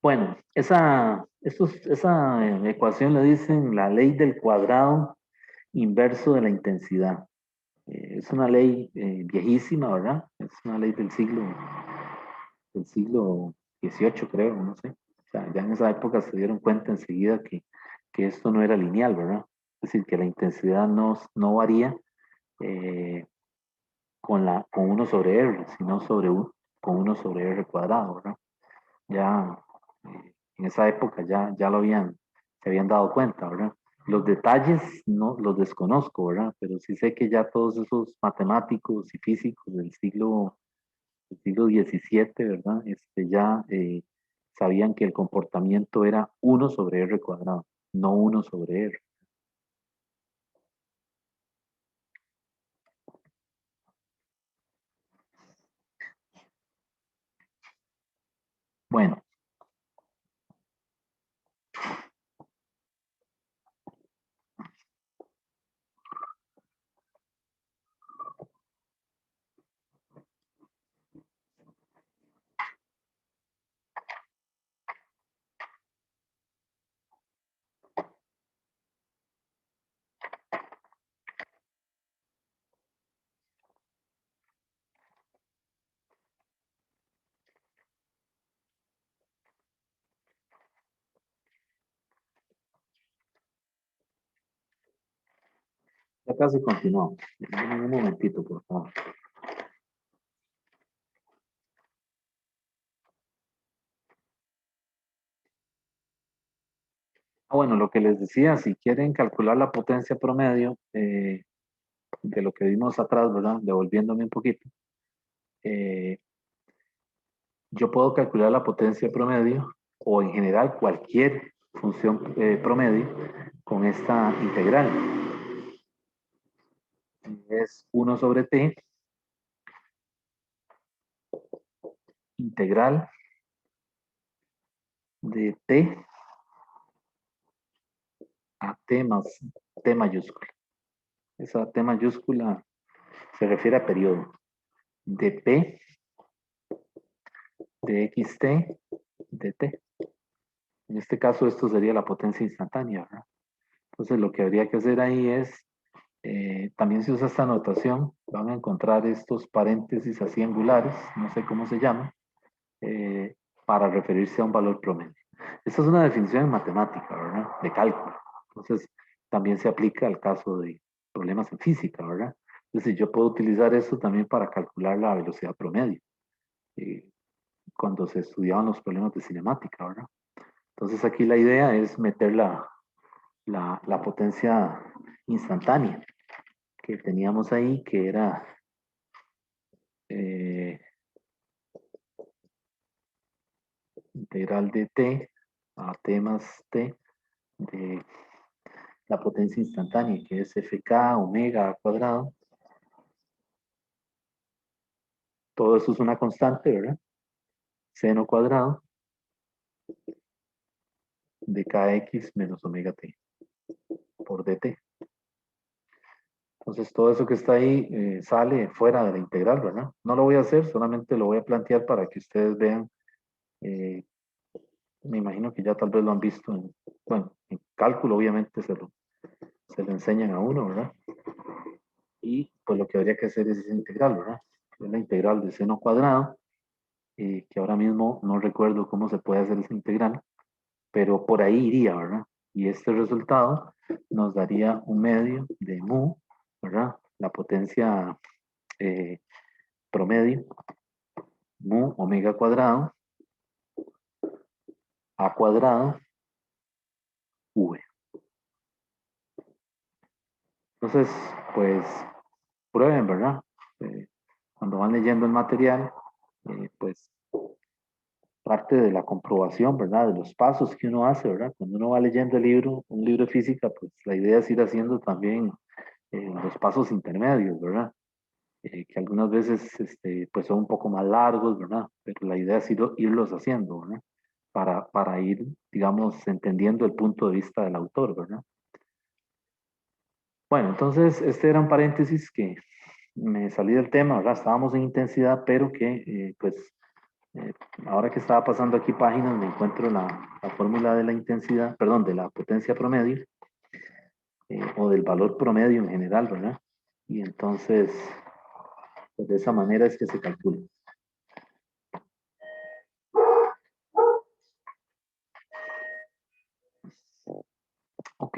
[SPEAKER 1] Bueno, esa ecuación le dicen la ley del cuadrado inverso de la intensidad. Es una ley viejísima, ¿verdad? Es una ley del siglo XVIII, creo, no sé. O sea, ya en esa época se dieron cuenta enseguida que esto no era lineal, ¿verdad? Es decir, que la intensidad no varía con 1 sobre R, sino con 1 sobre R cuadrado, ¿verdad? Ya en esa época ya se habían dado cuenta, ¿verdad? Los detalles no los desconozco, ¿verdad? Pero sí sé que ya todos esos matemáticos y físicos del siglo XVII, ¿verdad? Ya sabían que el comportamiento era 1 sobre R cuadrado, no 1 sobre R. Bueno, ya casi continuamos. Un momentito, por favor. Bueno, lo que les decía, si quieren calcular la potencia promedio de lo que vimos atrás, ¿verdad? Devolviéndome un poquito, yo puedo calcular la potencia promedio o en general cualquier función promedio con esta integral. Es 1 sobre t, integral de t a t más t mayúscula. Esa t mayúscula se refiere a periodo de p de xt de t. En este caso esto sería la potencia instantánea, ¿verdad? Entonces lo que habría que hacer ahí es, también se usa esta notación, van a encontrar estos paréntesis así angulares, no sé cómo se llaman, para referirse a un valor promedio. Esta es una definición en matemática, ¿verdad? De cálculo. Entonces, también se aplica al caso de problemas en física, ¿verdad? Entonces, yo puedo utilizar esto también para calcular la velocidad promedio, cuando se estudiaban los problemas de cinemática, ¿verdad? Entonces, aquí la idea es meter la potencia instantánea que teníamos ahí, que era integral de t a t más t de la potencia instantánea, que es fk omega al cuadrado. Todo eso es una constante, ¿verdad? Seno cuadrado de kx menos omega t por dt. Entonces todo eso que está ahí sale fuera de la integral, ¿verdad? No lo voy a hacer, solamente lo voy a plantear para que ustedes vean. Me imagino que ya tal vez lo han visto en cálculo obviamente se lo enseñan a uno, ¿verdad? Y pues lo que habría que hacer es esa integral, ¿verdad? Es la integral de seno cuadrado, que ahora mismo no recuerdo cómo se puede hacer esa integral, pero por ahí iría, ¿verdad? Y este resultado nos daría un medio de mu, ¿verdad? La potencia promedio, mu omega cuadrado, a cuadrado, v. Entonces, pues, prueben, ¿verdad? Cuando van leyendo el material, pues, parte de la comprobación, ¿verdad? De los pasos que uno hace, ¿verdad? Cuando uno va leyendo el libro, un libro de física, pues la idea es ir haciendo también los pasos intermedios, ¿verdad? Que algunas veces pues son un poco más largos, ¿verdad? Pero la idea es irlos haciendo, ¿verdad? Para ir, digamos, entendiendo el punto de vista del autor, ¿verdad? Bueno, entonces este era un paréntesis que me salí del tema, ¿verdad? Estábamos en intensidad, pero que pues ahora que estaba pasando aquí páginas me encuentro la fórmula de la intensidad, perdón, de la potencia promedio o del valor promedio en general, ¿verdad? Y entonces, pues de esa manera es que se calcula. Ok.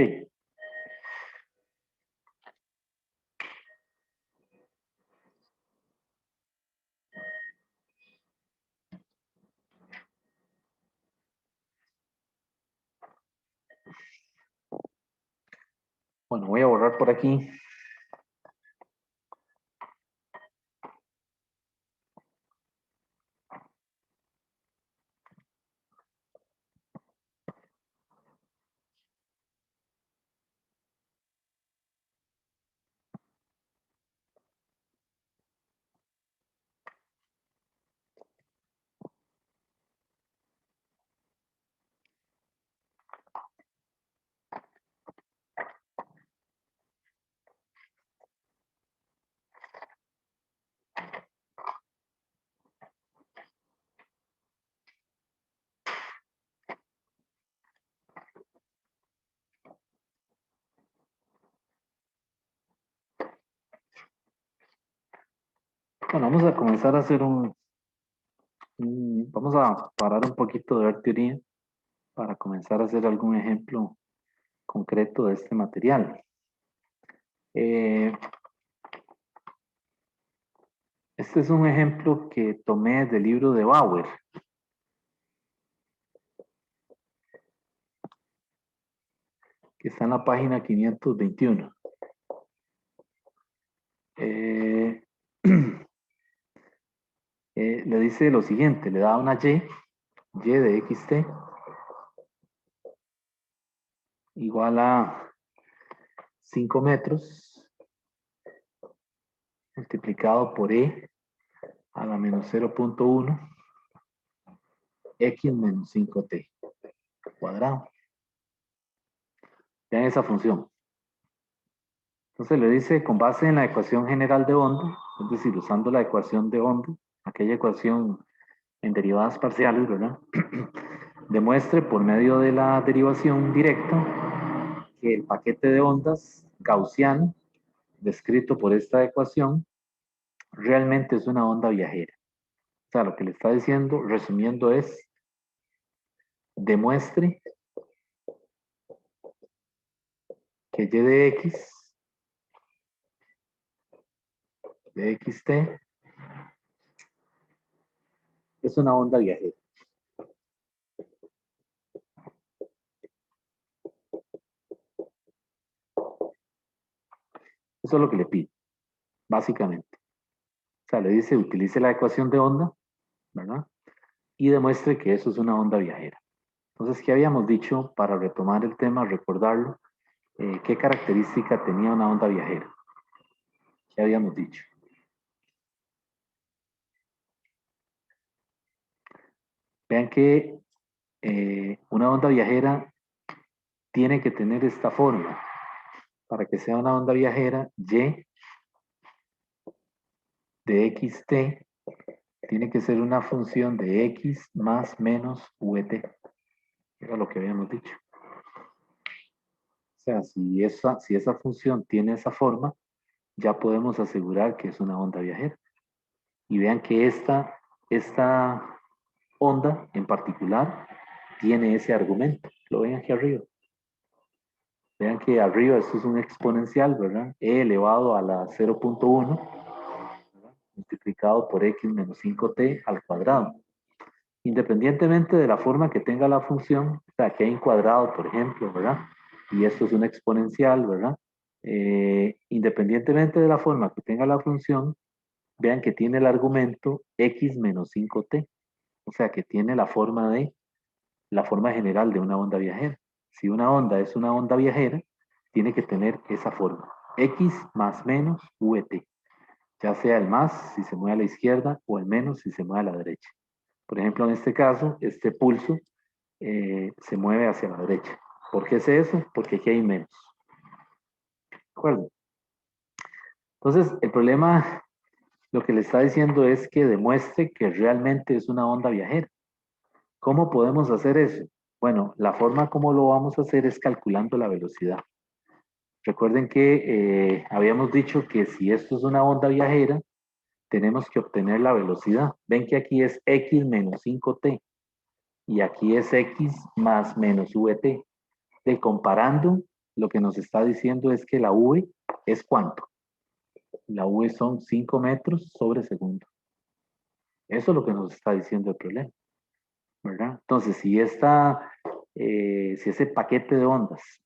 [SPEAKER 1] Bueno, voy a borrar por aquí. Bueno, vamos a comenzar a hacer vamos a parar un poquito de ver teoría para comenzar a hacer algún ejemplo concreto de este material. Este es un ejemplo que tomé del libro de Bauer. Que está en la página 521. Le dice lo siguiente, le da una y de xt igual a 5 metros multiplicado por e a la menos 0.1 x menos 5t cuadrado. Vean esa función. Entonces le dice con base en la ecuación general de onda, es decir, usando la ecuación de onda, aquella ecuación en derivadas parciales, ¿verdad? Demuestre por medio de la derivación directa que el paquete de ondas gaussiano descrito por esta ecuación realmente es una onda viajera. O sea, lo que le está diciendo, resumiendo, es demuestre que y de xt es una onda viajera. Eso es lo que le pide, básicamente. O sea, le dice, utilice la ecuación de onda, ¿verdad? Y demuestre que eso es una onda viajera. Entonces, ¿qué habíamos dicho para retomar el tema, recordarlo? ¿Qué característica tenía una onda viajera? ¿Qué habíamos dicho? Vean que una onda viajera tiene que tener esta forma. Para que sea una onda viajera, y de xt tiene que ser una función de x más menos vt. Era lo que habíamos dicho. O sea, si esa función tiene esa forma, ya podemos asegurar que es una onda viajera. Y vean que esta onda en particular tiene ese argumento. Lo ven aquí arriba. Vean que arriba esto es un exponencial, ¿verdad? E elevado a la 0.1 multiplicado por x menos 5t al cuadrado. Independientemente de la forma que tenga la función, o sea, que en cuadrado, por ejemplo, ¿verdad? Y esto es un exponencial, ¿verdad? Independientemente de la forma que tenga la función, vean que tiene el argumento x menos 5t, o sea, que tiene la forma general de una onda viajera. Si una onda es una onda viajera, tiene que tener esa forma, x más menos vt, ya sea el más si se mueve a la izquierda o el menos si se mueve a la derecha. Por ejemplo, en este caso, este pulso se mueve hacia la derecha. ¿Por qué es eso? Porque aquí hay menos. ¿De acuerdo? Entonces, el problema, lo que le está diciendo es que demuestre que realmente es una onda viajera. ¿Cómo podemos hacer eso? Bueno, la forma como lo vamos a hacer es calculando la velocidad. Recuerden que habíamos dicho que si esto es una onda viajera, tenemos que obtener la velocidad. Ven que aquí es x menos 5t y aquí es x más menos vt. De comparando, lo que nos está diciendo es que la v es ¿cuánto? La v son 5 metros sobre segundo. Eso es lo que nos está diciendo el problema, ¿verdad? Entonces, si ese paquete de ondas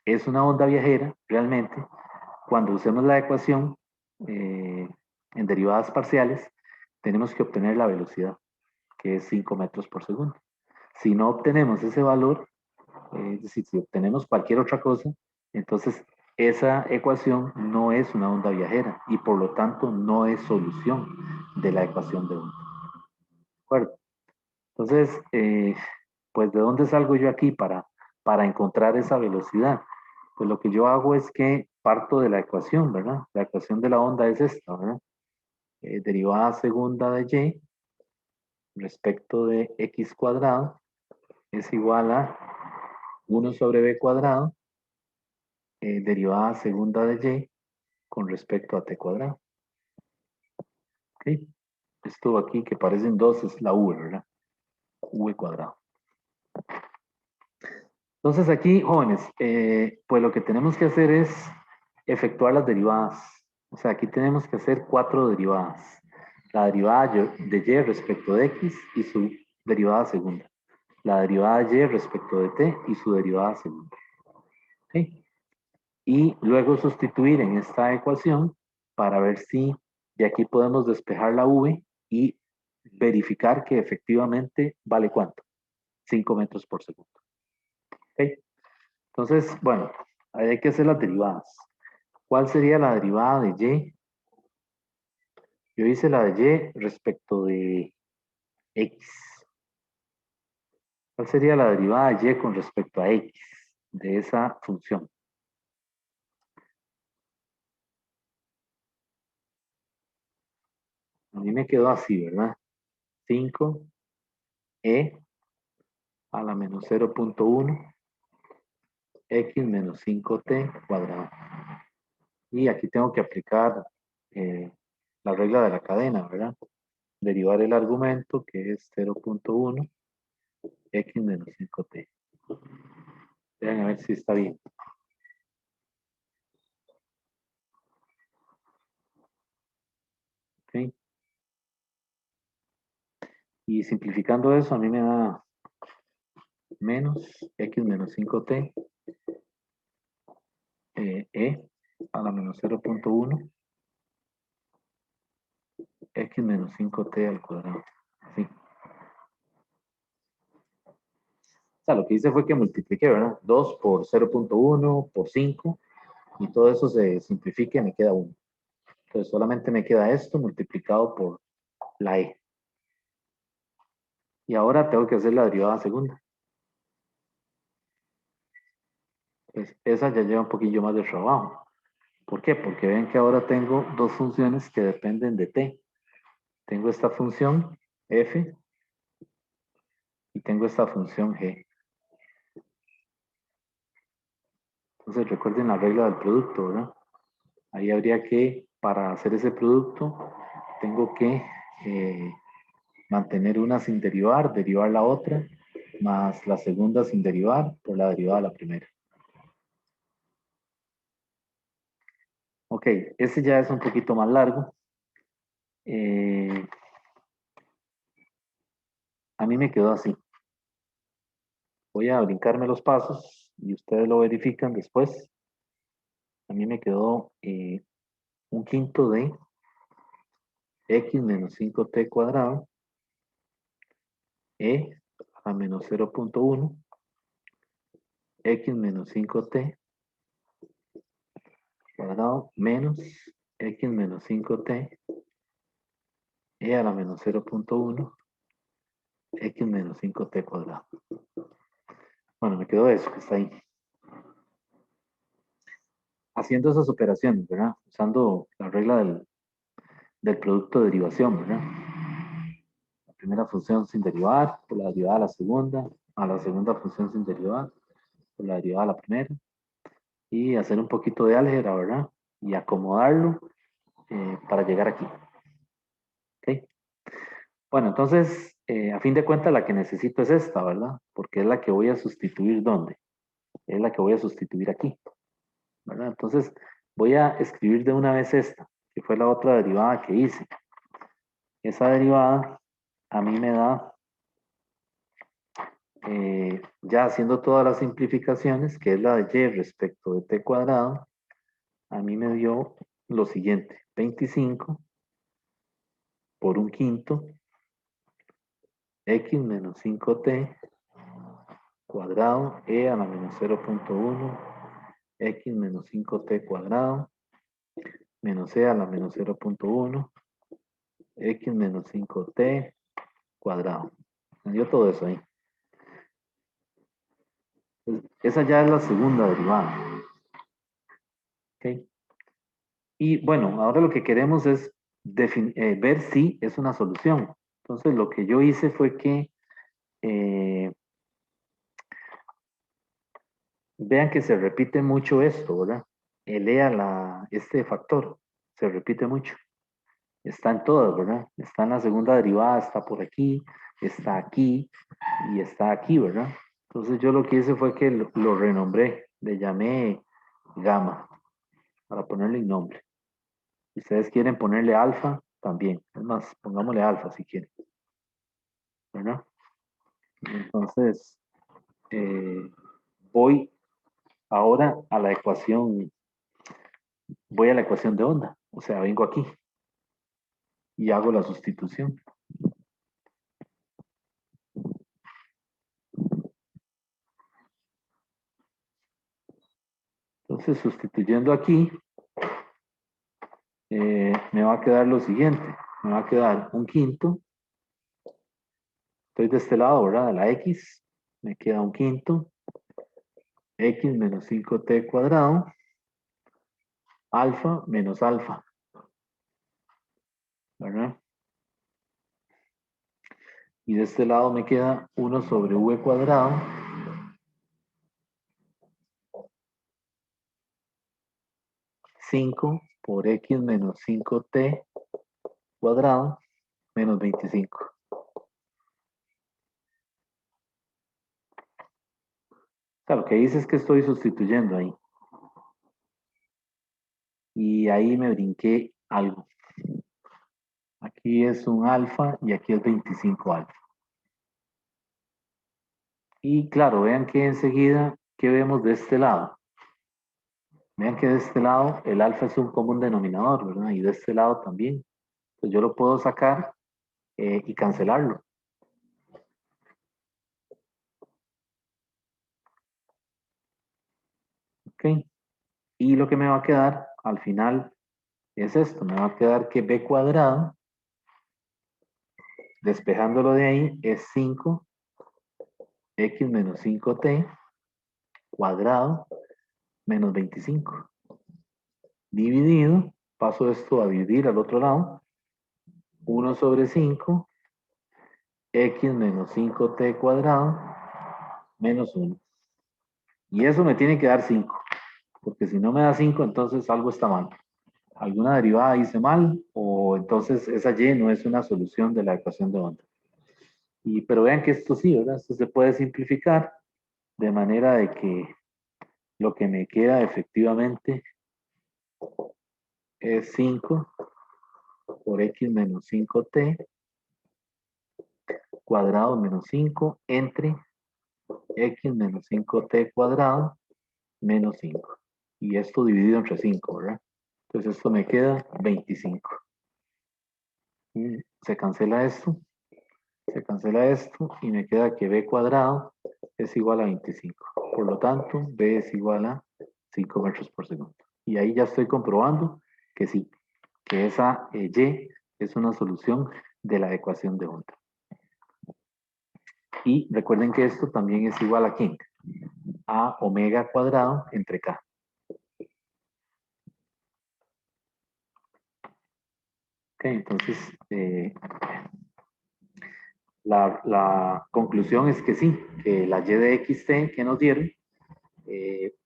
[SPEAKER 1] es una onda viajera, realmente, cuando usemos la ecuación en derivadas parciales, tenemos que obtener la velocidad, que es 5 metros por segundo. Si no obtenemos ese valor, es decir, si obtenemos cualquier otra cosa, entonces esa ecuación no es una onda viajera y por lo tanto no es solución de la ecuación de onda. ¿De acuerdo? Entonces, pues ¿de dónde salgo yo aquí para encontrar esa velocidad? Pues lo que yo hago es que parto de la ecuación, ¿verdad? La ecuación de la onda es esta, ¿verdad? Derivada segunda de y respecto de x cuadrado es igual a 1 sobre b cuadrado derivada segunda de y con respecto a t cuadrado. ¿Ok? Esto aquí que parecen dos es la v, ¿verdad? V cuadrado. Entonces aquí, jóvenes, pues lo que tenemos que hacer es efectuar las derivadas. O sea, aquí tenemos que hacer 4 derivadas. La derivada de y respecto de x y su derivada segunda. La derivada de y respecto de t y su derivada segunda. ¿Ok? Y luego sustituir en esta ecuación para ver si de aquí podemos despejar la v y verificar que efectivamente vale ¿cuánto? 5 metros por segundo. ¿Ok? Entonces, bueno, ahí hay que hacer las derivadas. ¿Cuál sería la derivada de y? Yo hice la de y respecto de x. ¿Cuál sería la derivada de y con respecto a x de esa función? A mí me quedó así, ¿verdad? 5e a la menos 0.1 x menos 5t cuadrado. Y aquí tengo que aplicar la regla de la cadena, ¿verdad? Derivar el argumento que es 0.1 x menos 5t. Vean a ver si está bien. ¿Ok? Y simplificando eso, a mí me da menos x menos 5t a la menos 0.1 x menos 5t al cuadrado. ¿Sí? O sea, lo que hice fue que multipliqué, ¿verdad? 2 por 0.1 por 5 y todo eso se simplifica y me queda 1. Entonces solamente me queda esto multiplicado por la e. Y ahora tengo que hacer la derivada segunda. Pues esa ya lleva un poquillo más de trabajo. ¿Por qué? Porque ven que ahora tengo dos funciones que dependen de t. Tengo esta función f y tengo esta función g. Entonces recuerden la regla del producto, ¿verdad? Ahí habría que, para hacer ese producto, tengo que mantener una sin derivar la otra, más la segunda sin derivar por la derivada de la primera. Ok, ese ya es un poquito más largo. A mí me quedó así. Voy a brincarme los pasos y ustedes lo verifican después. A mí me quedó un quinto de x menos 5t cuadrado a la menos 0.1 x menos 5t cuadrado menos x menos 5t a la menos 0.1 x menos 5t cuadrado. Bueno, me quedó eso que está ahí. Haciendo esas operaciones, ¿verdad? Usando la regla del producto de derivación, ¿verdad? La primera función sin derivar por la derivada a la segunda función sin derivar por la derivada a la primera, y hacer un poquito de álgebra, ¿verdad? Y acomodarlo para llegar aquí. ¿Ok? Bueno, entonces, a fin de cuentas, la que necesito es esta, ¿verdad? Porque es la que voy a sustituir, ¿dónde? Es la que voy a sustituir aquí, ¿verdad? Entonces, voy a escribir de una vez esta, que fue la otra derivada que hice. Esa derivada a mí me da, ya haciendo todas las simplificaciones, que es la de y respecto de t cuadrado, a mí me dio lo siguiente: 25 por un quinto x menos 5t cuadrado a la menos 0.1 x menos 5t cuadrado menos a la menos 0.1 x menos 5t cuadrado. Me dio todo eso ahí. Esa ya es la segunda derivada. ¿Ok? Y bueno, ahora lo que queremos es ver si es una solución. Entonces lo que yo hice fue que vean que se repite mucho esto, ¿verdad? Este factor se repite mucho. Está en todas, ¿verdad? Está en la segunda derivada, está por aquí y está aquí, ¿verdad? Entonces yo lo que hice fue que lo renombré, le llamé gamma, para ponerle un nombre. Si ustedes quieren ponerle alfa, también. Es más, pongámosle alfa si quieren. ¿Verdad? Entonces, voy ahora a la ecuación, voy a la ecuación de onda. O sea, vengo aquí y hago la sustitución. Entonces, sustituyendo aquí, me va a quedar lo siguiente. Me va a quedar un quinto. Estoy de este lado, ¿verdad? De la x. Me queda un quinto. X menos 5t cuadrado. Alfa menos alfa. ¿Verdad? Y de este lado me queda 1 sobre v cuadrado. Cinco por x menos 5t cuadrado menos 25. O sea, lo que dice es que estoy sustituyendo ahí. Y ahí me brinqué algo. Aquí es un alfa y aquí es 25 alfa. Y claro, vean que enseguida, ¿qué vemos de este lado? Vean que de este lado el alfa es un común denominador, ¿verdad? Y de este lado también. Entonces yo lo puedo sacar y cancelarlo. ¿Ok? Y lo que me va a quedar al final es esto. Me va a quedar que b cuadrado, despejándolo de ahí, es 5 x menos 5t cuadrado menos 25. Dividido, paso esto a dividir al otro lado, 1 sobre 5 x menos 5t cuadrado menos 1. Y eso me tiene que dar 5. porque si no me da 5, entonces algo está mal. Alguna derivada hice mal, o entonces esa y no es una solución de la ecuación de onda. Pero vean que esto sí, ¿verdad? Esto se puede simplificar de manera de que lo que me queda efectivamente es 5 por x menos 5t cuadrado menos 5 entre x menos 5t cuadrado menos 5. Y esto dividido entre 5, ¿verdad? Entonces esto me queda 25. Y se cancela esto y me queda que b cuadrado es igual a 25. Por lo tanto, b es igual a 5 metros por segundo. Y ahí ya estoy comprobando que sí, que esa y es una solución de la ecuación de onda. Y recuerden que esto también es igual a ¿quién? A omega cuadrado entre k. Ok, entonces la conclusión es que sí, que la y de xt que nos dieron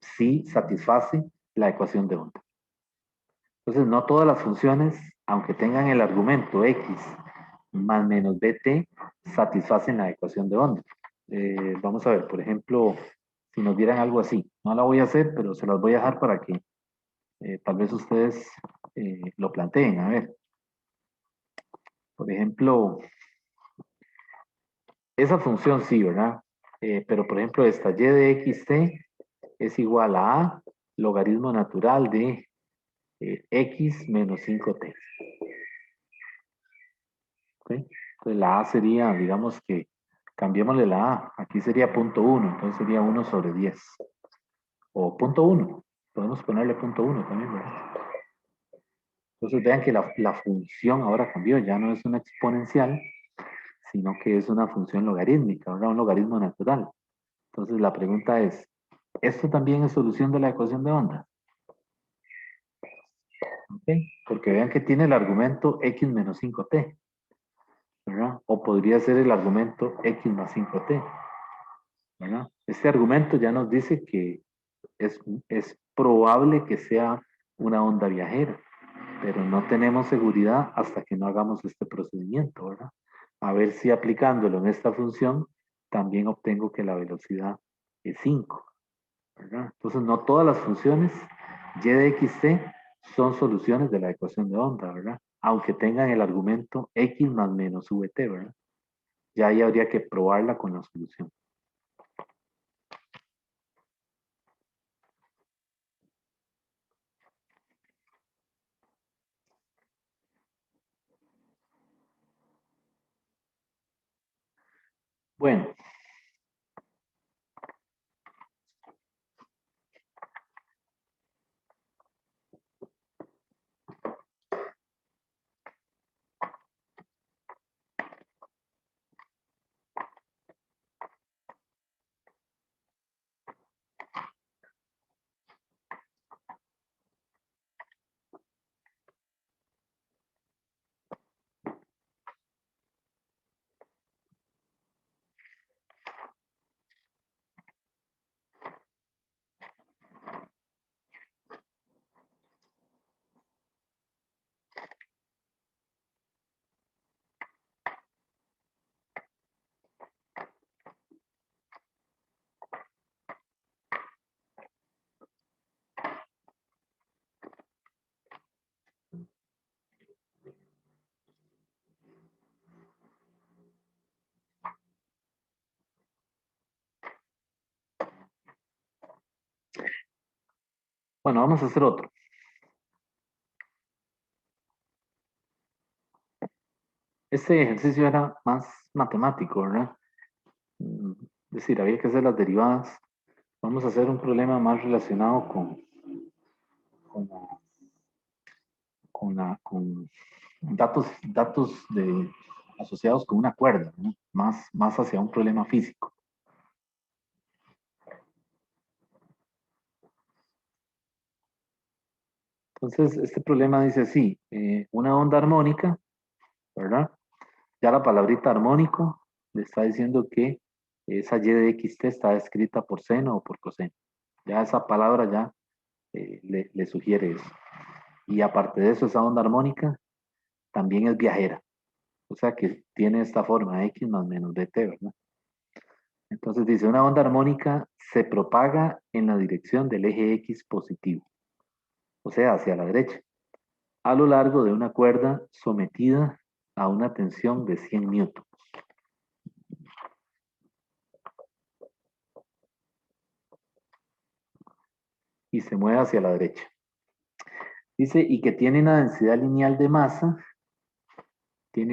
[SPEAKER 1] sí satisface la ecuación de onda. Entonces, no todas las funciones, aunque tengan el argumento x más menos bt, satisfacen la ecuación de onda. Vamos a ver, por ejemplo, si nos dieran algo así. No la voy a hacer, pero se las voy a dejar para que tal vez ustedes lo planteen. A ver, por ejemplo, esa función sí, ¿verdad? Pero por ejemplo, esta y de xt es igual a logaritmo natural de x menos 5t. ¿Ok? Entonces la a sería, digamos que cambiémosle la a. Aquí sería 0.1, entonces sería 1 sobre 10. O 0.1. Podemos ponerle 0.1 también, ¿verdad? Entonces vean que la función ahora cambió, ya no es una exponencial, sino que es una función logarítmica, ¿verdad? Un logaritmo natural. Entonces la pregunta es, ¿esto también es solución de la ecuación de onda? ¿Ok? Porque vean que tiene el argumento x menos 5t, ¿verdad? O podría ser el argumento x más 5t, ¿verdad? Este argumento ya nos dice que es probable que sea una onda viajera, pero no tenemos seguridad hasta que no hagamos este procedimiento, ¿verdad? A ver si aplicándolo en esta función también obtengo que la velocidad es 5, ¿verdad? Entonces no todas las funciones y de xt son soluciones de la ecuación de onda, ¿verdad? Aunque tengan el argumento x más menos vt, ¿verdad? Ya ahí habría que probarla con la solución. Bueno, bueno, vamos a hacer otro. Este ejercicio era más matemático, ¿verdad? Es decir, había que hacer las derivadas. Vamos a hacer un problema más relacionado con, la- con datos asociados con una cuerda, ¿no? Más hacia un problema físico. Entonces, este problema dice así, una onda armónica, ¿verdad? Ya la palabrita armónico le está diciendo que esa y de xt está escrita por seno o por coseno. Ya esa palabra ya le sugiere eso. Y aparte de eso, esa onda armónica también es viajera. O sea que tiene esta forma X más menos dt, ¿verdad? Entonces dice, una onda armónica se propaga en la dirección del eje X positivo, o sea, hacia la derecha, a lo largo de una cuerda sometida a una tensión de 100 newtons. Y se mueve hacia la derecha. Dice, y que tiene una densidad lineal de masa, de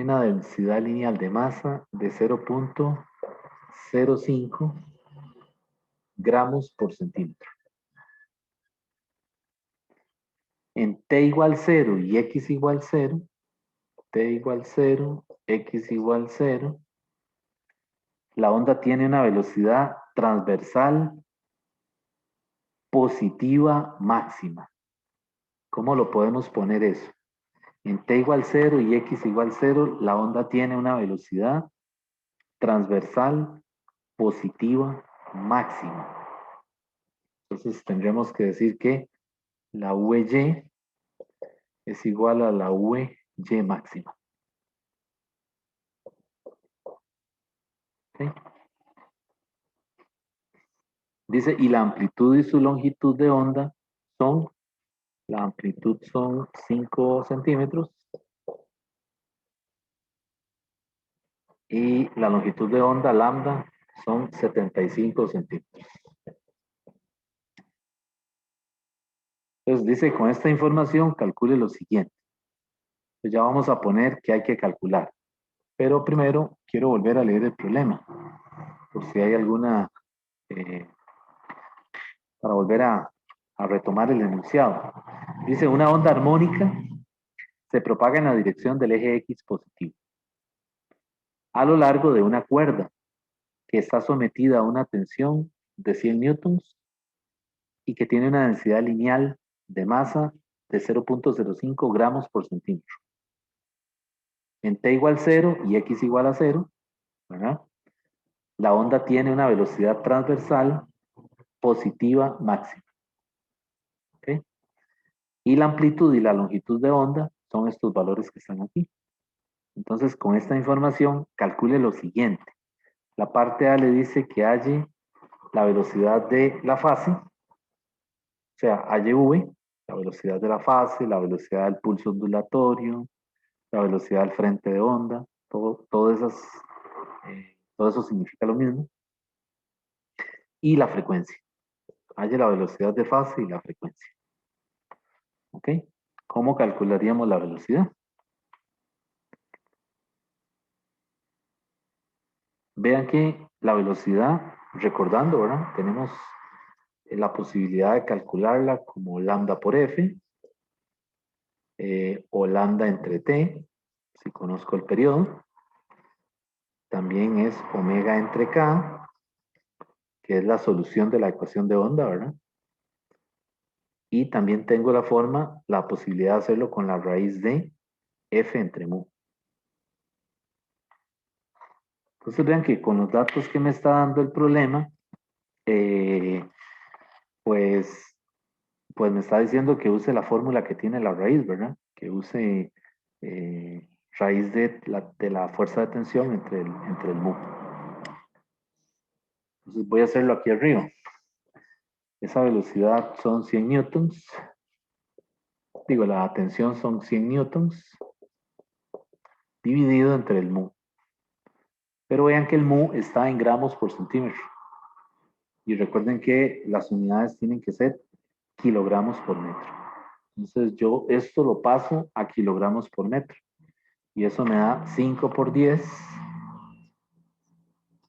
[SPEAKER 1] 0.05 gramos por centímetro. En t igual 0 y x igual 0, t igual 0, x igual 0, la onda tiene una velocidad transversal positiva máxima. ¿Cómo lo podemos poner eso? En t igual 0 y x igual 0, la onda tiene una velocidad transversal positiva máxima. Entonces tendremos que decir que la VY es igual a la VY máxima. ¿Okay? Dice, y la amplitud y su longitud de onda son, la amplitud son 5 centímetros y la longitud de onda lambda son 75 centímetros. Entonces dice, con esta información calcule lo siguiente. Pues ya vamos a poner que hay que calcular. Pero primero quiero volver a leer el problema, por si hay alguna, para volver a retomar el enunciado. Dice, una onda armónica se propaga en la dirección del eje X positivo, a lo largo de una cuerda que está sometida a una tensión de 100 newtons y que tiene una densidad lineal de masa de 0.05 gramos por centímetro. En t igual 0 y x igual a 0, ¿verdad? La onda tiene una velocidad transversal positiva máxima. ¿Okay? Y la amplitud y la longitud de onda son estos valores que están aquí. Entonces, con esta información, calcule lo siguiente. La parte A le dice que halle la velocidad de la fase, o sea, halle V, la velocidad de la fase, la velocidad del pulso ondulatorio, la velocidad del frente de onda, todo eso significa lo mismo. Y la frecuencia. Halle la velocidad de fase y la frecuencia. ¿Ok? ¿Cómo calcularíamos la velocidad? Vean que la velocidad, recordando, ¿verdad? Tenemos la posibilidad de calcularla como lambda por f, o lambda entre t, si conozco el periodo. También es omega entre k, que es la solución de la ecuación de onda, ¿verdad? Y también tengo la posibilidad de hacerlo con la raíz de f entre mu. Entonces vean que con los datos que me está dando el problema, pues me está diciendo que use la fórmula que tiene la raíz, ¿verdad? Que use raíz de la fuerza de tensión entre el mu. Entonces voy a hacerlo aquí arriba. Esa velocidad son 100 newtons. Digo, la tensión son 100 newtons dividido entre el mu. Pero vean que el mu está en gramos por centímetro. Y recuerden que las unidades tienen que ser kilogramos por metro. Entonces yo esto lo paso a kilogramos por metro. Y eso me da 5 por 10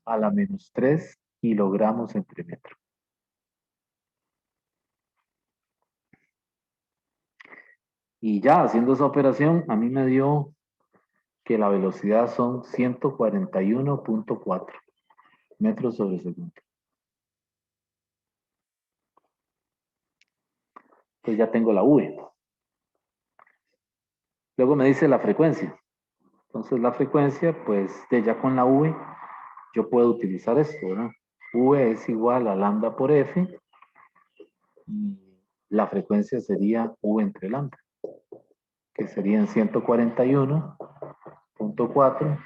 [SPEAKER 1] a la menos 3 kilogramos entre metro. Y ya haciendo esa operación, a mí me dio que la velocidad son 141.4 metros sobre segundo. Entonces ya tengo la V. Luego me dice la frecuencia. Entonces la frecuencia, pues ya con la V, yo puedo utilizar esto, ¿verdad? V es igual a lambda por F. Y la frecuencia sería U entre lambda, que serían 141.4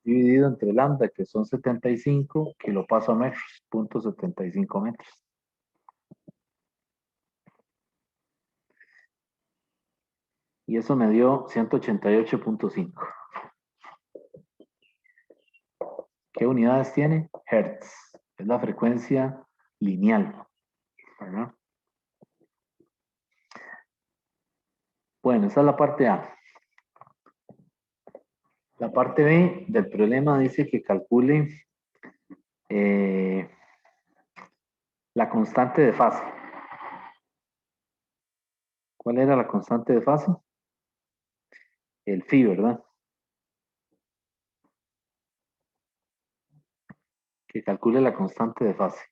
[SPEAKER 1] dividido entre lambda, que son 75, que lo paso a metros, 0.75 metros. Y eso me dio 188.5. ¿Qué unidades tiene? Hertz. Es la frecuencia lineal, ¿verdad? Bueno, esa es la parte A. La parte B del problema dice que calcule la constante de fase. ¿Cuál era la constante de fase? El phi, ¿verdad? Que calcule la constante de fase.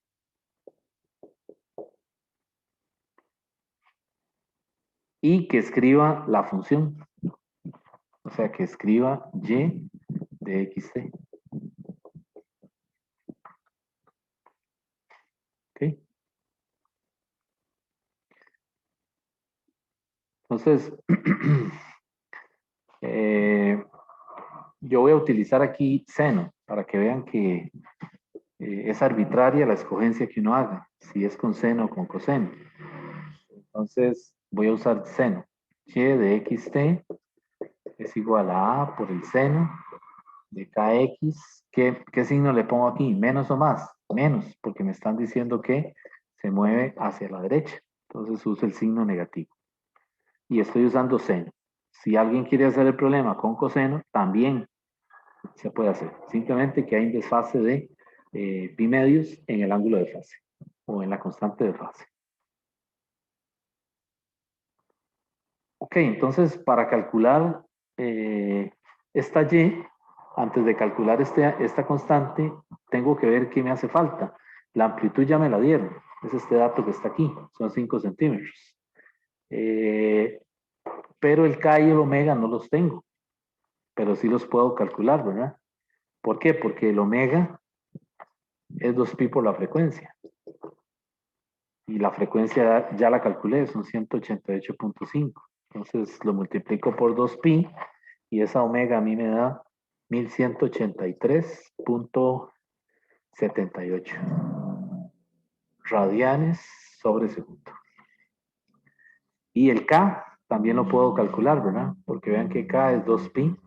[SPEAKER 1] Y que escriba la función. O sea, que escriba y de xt. ¿Ok? Entonces, yo voy a utilizar aquí seno para que vean que es arbitraria la escogencia que uno haga, si es con seno o con coseno. Entonces, voy a usar seno. Y de xt es igual a A por el seno de kx. ¿Qué signo le pongo aquí? ¿Menos o más? Menos, porque me están diciendo que se mueve hacia la derecha. Entonces uso el signo negativo. Y estoy usando seno. Si alguien quiere hacer el problema con coseno, también se puede hacer. Simplemente que hay un desfase de pi medios en el ángulo de fase o en la constante de fase. Ok, entonces para calcular esta y, antes de calcular esta constante, tengo que ver qué me hace falta. La amplitud ya me la dieron. Es este dato que está aquí. Son 5 centímetros. Pero el K y el omega no los tengo. Pero sí los puedo calcular, ¿verdad? ¿Por qué? Porque el omega es 2pi por la frecuencia. Y la frecuencia ya la calculé, son 188.5. Entonces lo multiplico por 2pi y esa omega a mí me da 1183.78 radianes sobre segundo. Y el K también lo puedo calcular, ¿verdad? Porque vean que K es 2pi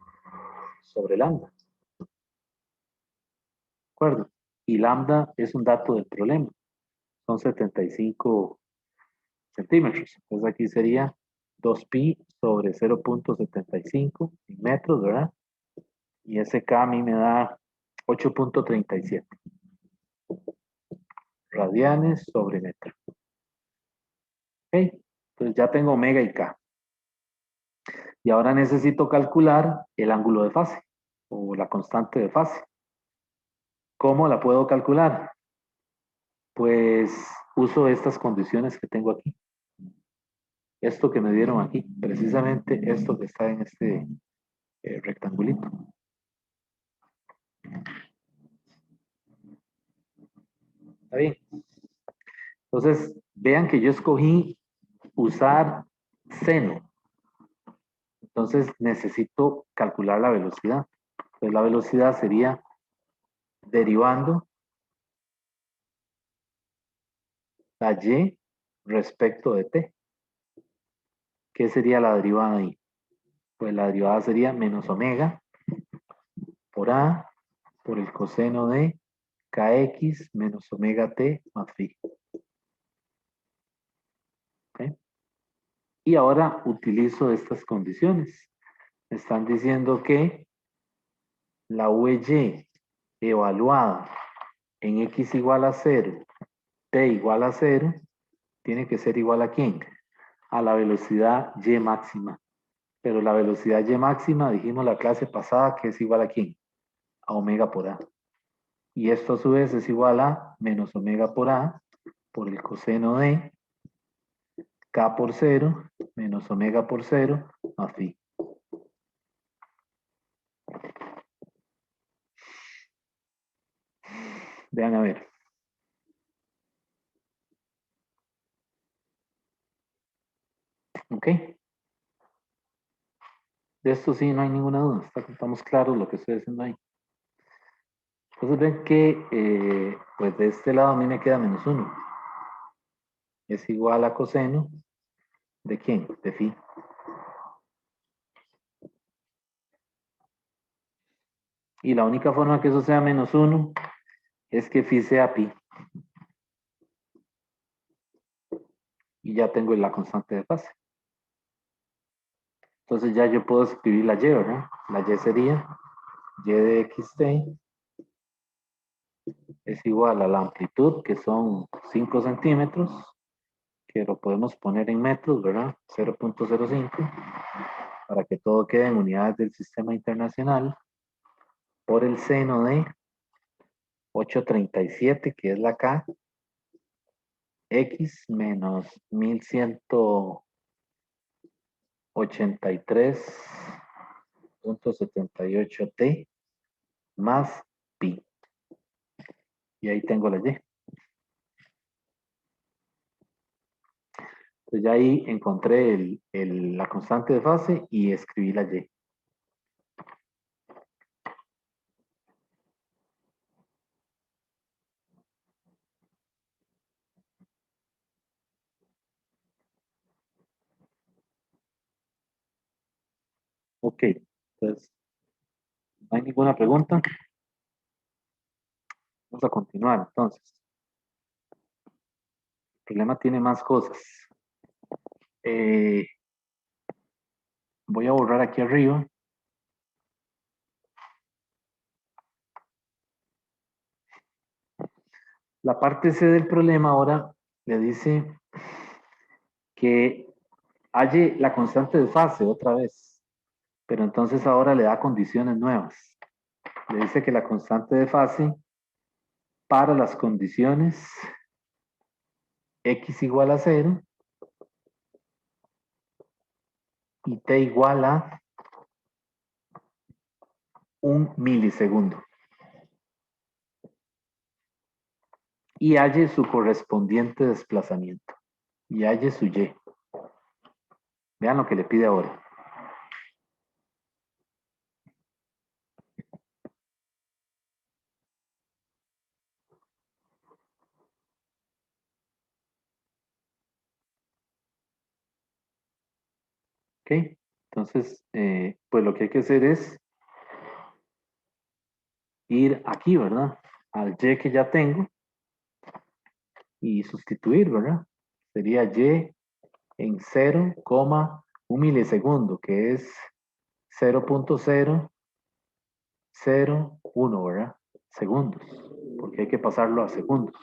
[SPEAKER 1] sobre lambda. ¿De acuerdo? Y lambda es un dato del problema. Son 75 centímetros. Entonces aquí sería 2pi sobre 0.75 metros, ¿verdad? Y ese K a mí me da 8.37 radianes sobre metro. ¿Ok? Entonces ya tengo omega y K. Y ahora necesito calcular el ángulo de fase o la constante de fase. ¿Cómo la puedo calcular? Pues uso estas condiciones que tengo aquí. Esto que me dieron aquí, precisamente esto que está en este rectangulito. ¿Está bien? Entonces, vean que yo escogí usar seno. Entonces, necesito calcular la velocidad. Entonces, la velocidad sería derivando la y respecto de t. ¿Qué sería la derivada ahí? Pues la derivada sería menos omega por a por el coseno de kx menos omega t más phi. ¿Okay? Y ahora utilizo estas condiciones. Me están diciendo que la UY evaluada en x igual a 0, t igual a 0, tiene que ser igual a ¿quién? A la velocidad y máxima. Pero la velocidad y máxima, dijimos la clase pasada, que es igual a ¿quién? A omega por a. Y esto a su vez es igual a menos omega por a por el coseno de k por 0 menos omega por 0 más phi. Vean a ver. ¿Ok? De esto sí, no hay ninguna duda. Estamos claros lo que estoy haciendo ahí. Entonces ven que, pues de este lado a mí me queda -1. Es igual a coseno ¿de quién? De phi. Y la única forma que eso sea -1 es que phi sea pi. Y ya tengo la constante de fase. Entonces ya yo puedo escribir la y, ¿verdad? La y sería y de xt es igual a la amplitud, que son 5 centímetros, que lo podemos poner en metros, ¿verdad? 0.05, para que todo quede en unidades del sistema internacional, por el seno de 837, que es la K, X menos 1183.78T más pi. Y ahí tengo la Y. Entonces ya ahí encontré la constante de fase y escribí la Y. Ok, entonces, ¿no hay ninguna pregunta? Vamos a continuar entonces. El problema tiene más cosas. Voy a borrar aquí arriba. La parte C del problema ahora le dice que halle la constante de fase otra vez, pero entonces ahora le da condiciones nuevas. Le dice que la constante de fase para las condiciones x igual a 0 y t igual a 1 milisegundo. Y halle su correspondiente desplazamiento. Y halle su y. Vean lo que le pide ahora. ¿Ok? Entonces, pues lo que hay que hacer es ir aquí, ¿verdad? Al y que ya tengo y sustituir, ¿verdad? Sería y en 0,1 milisegundo, que es 0.001, ¿verdad? Segundos, porque hay que pasarlo a segundos.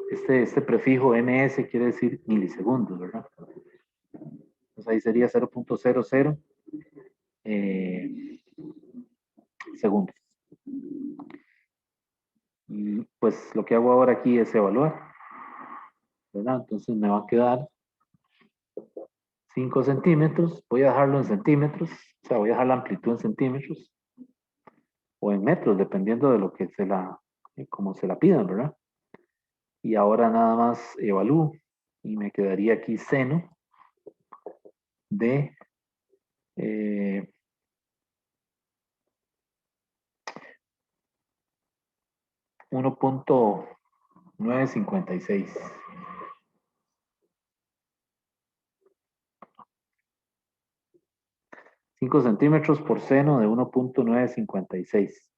[SPEAKER 1] Este prefijo ms quiere decir milisegundos, ¿verdad? Entonces ahí sería 0.00 segundos. Y pues lo que hago ahora aquí es evaluar, ¿verdad? Entonces me va a quedar 5 centímetros, voy a dejarlo en centímetros, o sea, voy a dejar la amplitud en centímetros o en metros, dependiendo de lo que como se la pidan, ¿verdad? Y ahora nada más evalúo y me quedaría aquí seno de 1.956. 5 centímetros por seno de 1.956.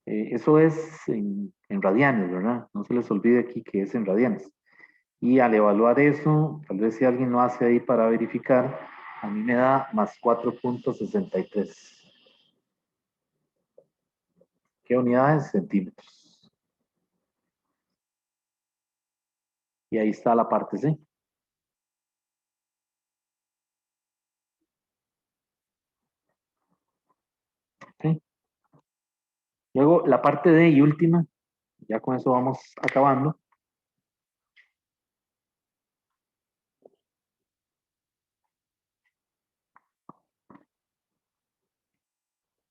[SPEAKER 1] Eso es en radianes, ¿verdad? No se les olvide aquí que es en radianes. Y al evaluar eso, tal vez si alguien lo hace ahí para verificar, a mí me da más 4.63. ¿Qué unidades? Centímetros. Y ahí está la parte C. ¿Sí? Luego la parte D y última, ya con eso vamos acabando.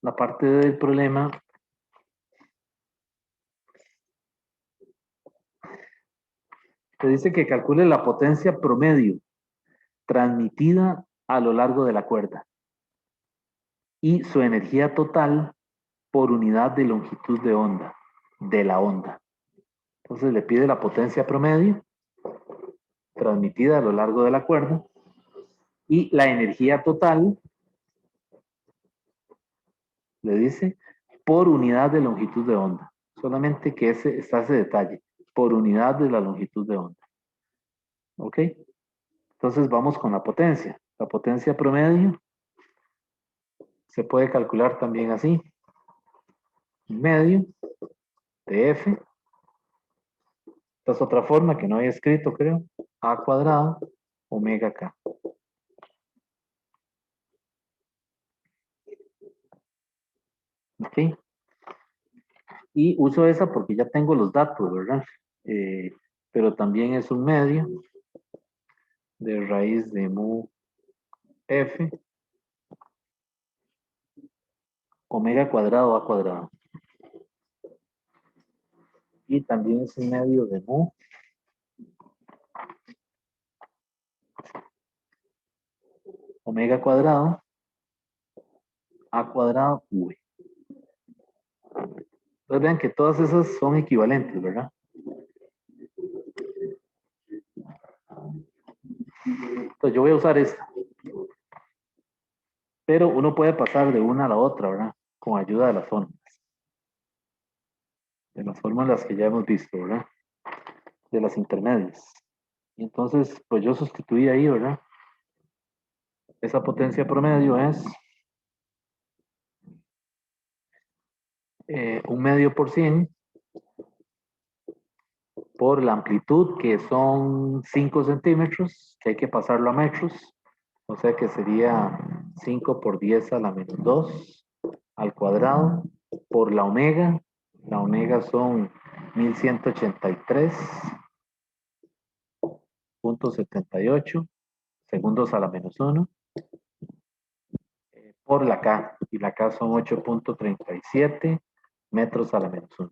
[SPEAKER 1] La parte D del problema te dice que calcule la potencia promedio transmitida a lo largo de la cuerda y su energía total por unidad de longitud de onda, de la onda. Entonces le pide la potencia promedio transmitida a lo largo de la cuerda y la energía total, le dice, por unidad de longitud de onda. Solamente que está ese detalle, por unidad de la longitud de onda. ¿Ok? Entonces vamos con la potencia. La potencia promedio se puede calcular también así. Medio de F. Esta es otra forma que no había escrito, creo. A cuadrado, omega K. ¿Ok? Y uso esa porque ya tengo los datos, ¿verdad? Pero también es un medio de raíz de mu F omega cuadrado A cuadrado. Y también es un medio de mu omega cuadrado A cuadrado V. Entonces vean que todas esas son equivalentes, ¿verdad? Entonces yo voy a usar esta. Pero uno puede pasar de una a la otra, ¿verdad? Con ayuda de las fórmulas. De las fórmulas que ya hemos visto, ¿verdad? De las intermedias. Y entonces, pues yo sustituí ahí, ¿verdad? Esa potencia promedio es un medio por 100 por la amplitud, que son 5 centímetros, que hay que pasarlo a metros. O sea que sería 5 por 10 a la menos 2 al cuadrado por la omega. La omega son 1183.78 segundos a la menos 1 por la K. Y la K son 8.37 metros a la menos 1.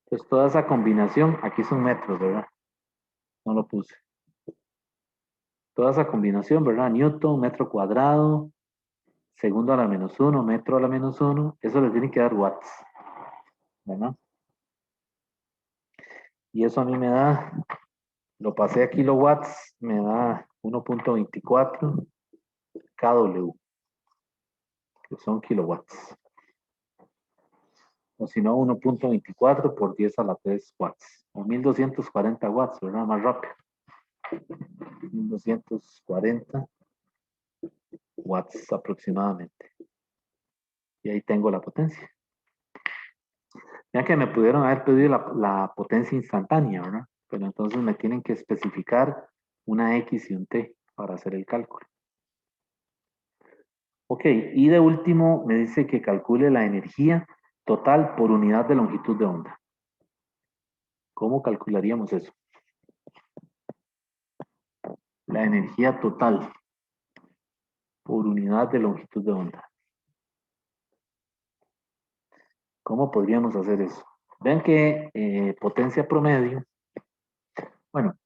[SPEAKER 1] Entonces toda esa combinación, aquí son metros, ¿verdad? No lo puse. Toda esa combinación, ¿verdad? Newton, metro cuadrado, segundo a la menos 1, metro a la menos 1, eso le tiene que dar watts, ¿verdad? Y eso a mí me da, lo pasé a kilowatts, me da 1.24 kW, que son kilowatts. O si no, 1.24 por 10 a la 3 watts. O 1240 watts, ¿verdad? Más rápido. 1240 watts aproximadamente. Y ahí tengo la potencia. Ya que me pudieron haber pedido la potencia instantánea, ¿verdad? Pero entonces me tienen que especificar una X y un T para hacer el cálculo. Ok, y de último me dice que calcule la energía total por unidad de longitud de onda. ¿Cómo calcularíamos eso? La energía total por unidad de longitud de onda. ¿Cómo podríamos hacer eso? Vean que potencia promedio, bueno,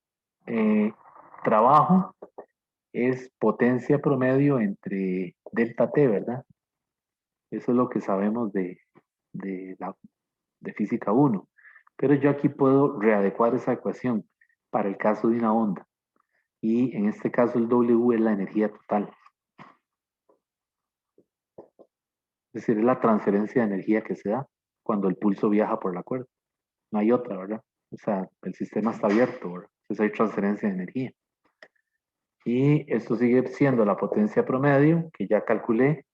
[SPEAKER 1] trabajo es potencia promedio entre delta T, ¿verdad? Eso es lo que sabemos de física 1. Pero yo aquí puedo readecuar esa ecuación para el caso de una onda. Y en este caso el W es la energía total. Es decir, es la transferencia de energía que se da cuando el pulso viaja por la cuerda. No hay otra, ¿verdad? O sea, el sistema está abierto, ¿verdad? Entonces hay transferencia de energía. Y esto sigue siendo la potencia promedio, que ya calculé.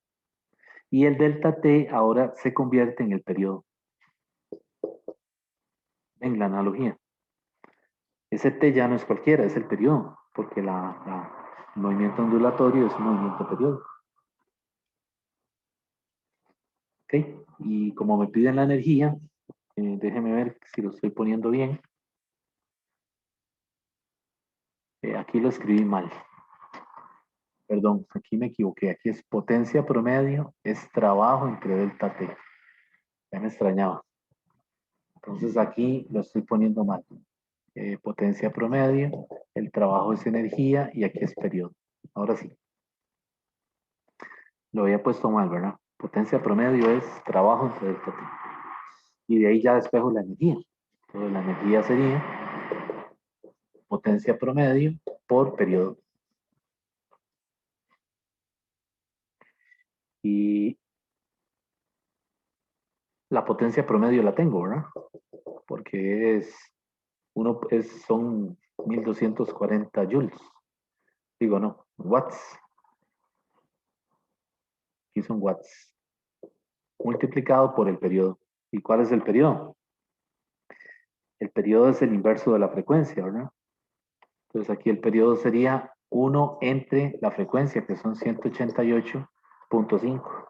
[SPEAKER 1] Y el delta T ahora se convierte en el periodo. En la analogía. Ese T ya no es cualquiera, es el periodo, porque el movimiento ondulatorio es un movimiento periódico. ¿Ok? Y como me piden la energía, déjenme ver si lo estoy poniendo bien. Aquí lo escribí mal. Perdón, aquí me equivoqué. Aquí es potencia promedio, es trabajo entre delta T. Ya me extrañaba. Entonces aquí lo estoy poniendo mal. Potencia promedio el trabajo es energía y aquí es periodo. Ahora sí. Lo había puesto mal, ¿verdad? Potencia promedio es trabajo entre delta T. Y de ahí ya despejo la energía. Entonces la energía sería potencia promedio por periodo. Y la potencia promedio la tengo, ¿verdad? Porque son 1240 joules. Digo, no, watts. Aquí son watts. Multiplicado por el periodo. ¿Y cuál es el periodo? El periodo es el inverso de la frecuencia, ¿verdad? Entonces aquí el periodo sería 1 entre la frecuencia, que son 188.5.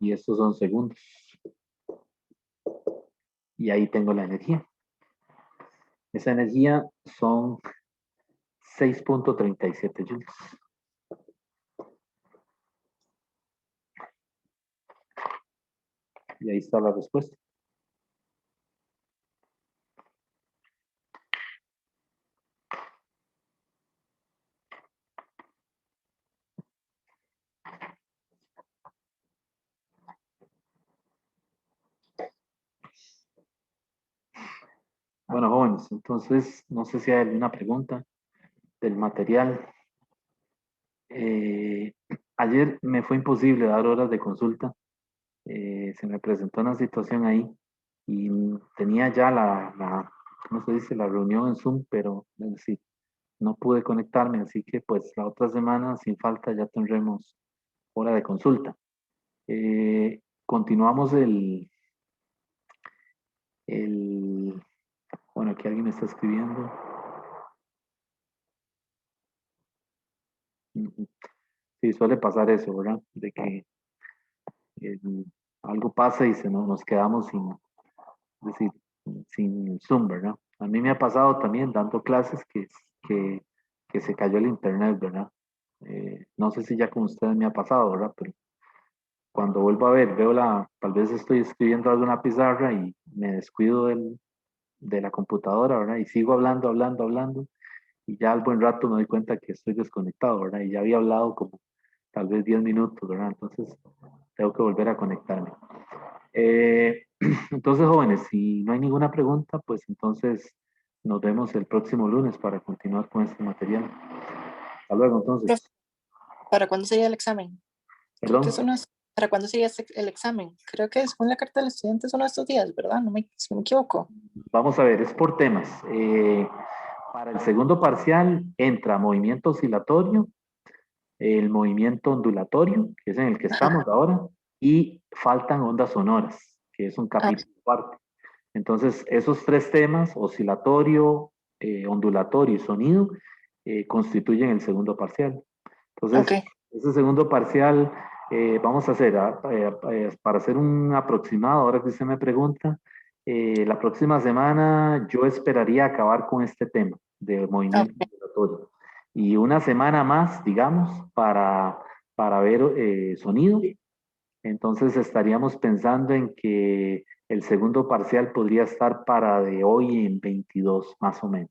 [SPEAKER 1] Y estos son segundos. Y ahí tengo la energía. Esa energía son 6.37 joules. Y ahí está la respuesta. Bueno, jóvenes, entonces no sé si hay alguna pregunta del material. Ayer me fue imposible dar horas de consulta. Se me presentó una situación ahí y tenía ya ¿cómo se dice? La reunión en Zoom, pero sí, no pude conectarme, así que pues la otra semana sin falta ya tendremos hora de consulta. Continuamos bueno, aquí alguien me está escribiendo. Sí, suele pasar eso, ¿verdad? De que algo pasa y nos quedamos es decir, sin Zoom, ¿verdad? A mí me ha pasado también dando clases que, que se cayó el internet, ¿verdad? No sé si ya con ustedes me ha pasado, ¿verdad? Pero cuando vuelvo a ver, tal vez estoy escribiendo algo en la pizarra y me descuido de la computadora, ¿verdad? Y sigo hablando, hablando, hablando, y ya al buen rato me doy cuenta que estoy desconectado, ¿verdad? Y ya había hablado como tal vez 10 minutos, ¿verdad? Entonces tengo que volver a conectarme. Entonces, jóvenes, si no hay ninguna pregunta, pues entonces nos vemos el próximo lunes para continuar con este material. Hasta luego,
[SPEAKER 3] Profe,
[SPEAKER 1] entonces.
[SPEAKER 3] ¿para cuándo sería el examen? Creo que
[SPEAKER 1] Perdón.
[SPEAKER 3] ¿para cuándo sería el examen? Creo que según la carta del estudiante son estos días, ¿verdad? Si no me equivoco.
[SPEAKER 1] Vamos a ver, es por temas. Para el segundo parcial entra movimiento oscilatorio, el movimiento ondulatorio, que es en el que estamos ahora, y faltan ondas sonoras, que es un
[SPEAKER 3] Ah,
[SPEAKER 1] capítulo aparte. Entonces, esos tres temas, oscilatorio, ondulatorio y sonido, constituyen el segundo parcial.
[SPEAKER 3] ok,
[SPEAKER 1] Entonces, ese segundo parcial, vamos a hacer, para hacer un aproximado, ahora que usted me pregunta, la próxima semana yo esperaría acabar con este tema de movimiento
[SPEAKER 3] ok,
[SPEAKER 1] ondulatorio. Y una semana más, digamos, para ver sonido. Entonces estaríamos pensando en que el segundo parcial podría estar para de hoy en 22, más o menos.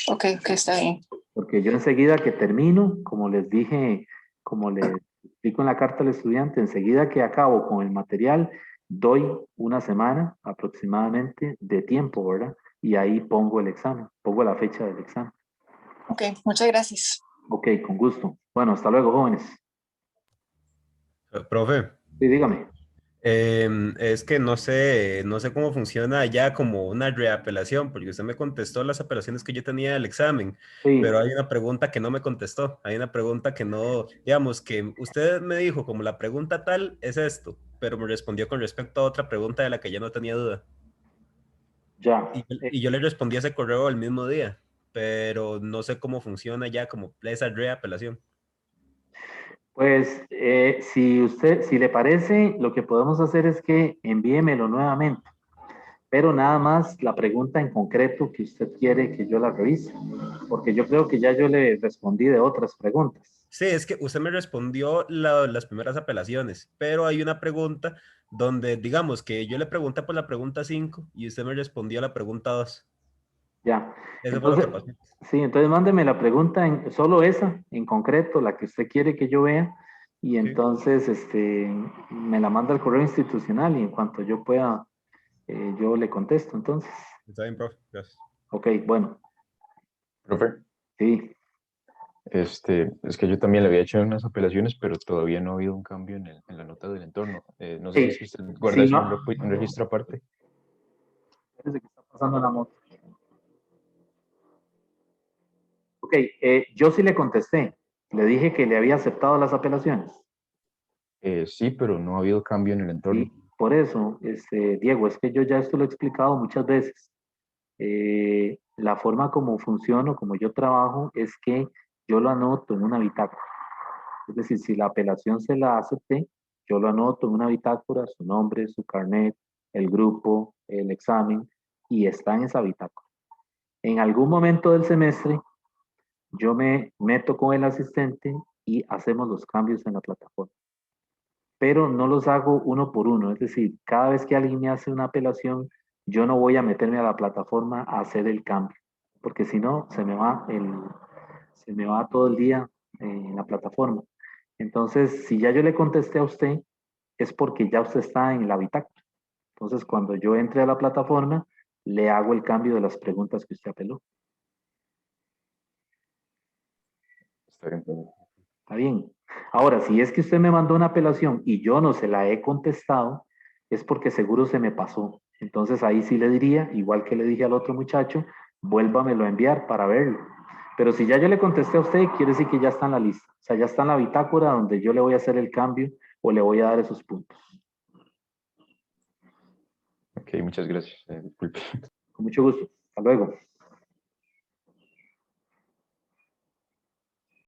[SPEAKER 3] ok, está bien.
[SPEAKER 1] Porque yo enseguida que termino, como les dije, como les explico en la carta al estudiante, enseguida que acabo con el material, doy una semana aproximadamente de tiempo, ¿verdad? Y ahí pongo el examen, pongo la fecha del examen.
[SPEAKER 3] Ok, muchas gracias.
[SPEAKER 1] Ok, con gusto. Bueno, hasta luego, jóvenes.
[SPEAKER 4] Profe,
[SPEAKER 1] Sí, dígame.
[SPEAKER 4] es que no sé cómo funciona ya como una reapelación, porque usted me contestó las apelaciones que yo tenía del examen,
[SPEAKER 1] Sí,
[SPEAKER 4] pero hay una pregunta que no me contestó, hay una pregunta que no, digamos, que usted me dijo como la pregunta tal es esto, pero me respondió con respecto a otra pregunta de la que yo no tenía duda.
[SPEAKER 1] ya.
[SPEAKER 4] Y yo le respondí a ese correo el mismo día, pero no sé cómo funciona ya como esa reapelación.
[SPEAKER 1] Pues si le parece, lo que podemos hacer es que envíemelo nuevamente, pero nada más la pregunta en concreto que usted quiere que yo la revise, porque yo creo que ya yo le respondí de otras preguntas.
[SPEAKER 4] Sí, es que usted me respondió las primeras apelaciones, pero hay una pregunta donde, digamos, que yo le pregunté por la pregunta 5 y usted me respondió a la pregunta 2.
[SPEAKER 1] Ya.
[SPEAKER 4] Eso fue lo que
[SPEAKER 1] Entonces,
[SPEAKER 4] pasó.
[SPEAKER 1] sí, entonces mándeme la pregunta, solo esa, en concreto, la que usted quiere que yo vea, y
[SPEAKER 4] Sí,
[SPEAKER 1] entonces me la manda al correo institucional y en cuanto yo pueda, yo le contesto. Entonces,
[SPEAKER 4] está bien, profe. Gracias.
[SPEAKER 1] ok, bueno,
[SPEAKER 5] Profe,
[SPEAKER 1] sí,
[SPEAKER 5] es que yo también le había hecho unas apelaciones, pero todavía no ha habido un cambio en la nota del entorno. No sé si es
[SPEAKER 1] sí,
[SPEAKER 5] que usted guarda
[SPEAKER 1] sí,
[SPEAKER 5] eso en
[SPEAKER 1] no.
[SPEAKER 5] un registro aparte.
[SPEAKER 1] Espérese que está pasando la moto. Ok, yo sí le contesté, le dije que le había aceptado las apelaciones.
[SPEAKER 5] Sí, pero no ha habido cambio en el entorno.
[SPEAKER 1] Sí, por eso, Diego, es que yo ya esto lo he explicado muchas veces. La forma como funciono, como yo trabajo, es que yo lo anoto en una bitácora. Es decir, si la apelación se la acepté, yo lo anoto en una bitácora, su nombre, su carnet, el grupo, el examen, y está en esa bitácora. En algún momento del semestre, yo me meto con el asistente y hacemos los cambios en la plataforma. Pero no los hago uno por uno, es decir, cada vez que alguien me hace una apelación, yo no voy a meterme a la plataforma a hacer el cambio, porque si no, se me va todo el día en la plataforma. Entonces, si ya yo le contesté a usted, es porque ya usted está en la bitácora. Entonces, cuando yo entre a la plataforma, le hago el cambio de las preguntas que usted apeló.
[SPEAKER 5] Está bien, profe.
[SPEAKER 1] Está bien. Ahora, si es que usted me mandó una apelación y yo no se la he contestado, es porque seguro se me pasó. Entonces ahí sí le diría, igual que le dije al otro muchacho, vuélvamelo a enviar para verlo. Pero si ya yo le contesté a usted, quiere decir que ya está en la lista. O sea, ya está en la bitácora donde yo le voy a hacer el cambio o le voy a dar esos puntos.
[SPEAKER 5] Ok, muchas gracias. Disculpe.
[SPEAKER 1] Con mucho gusto. Hasta luego.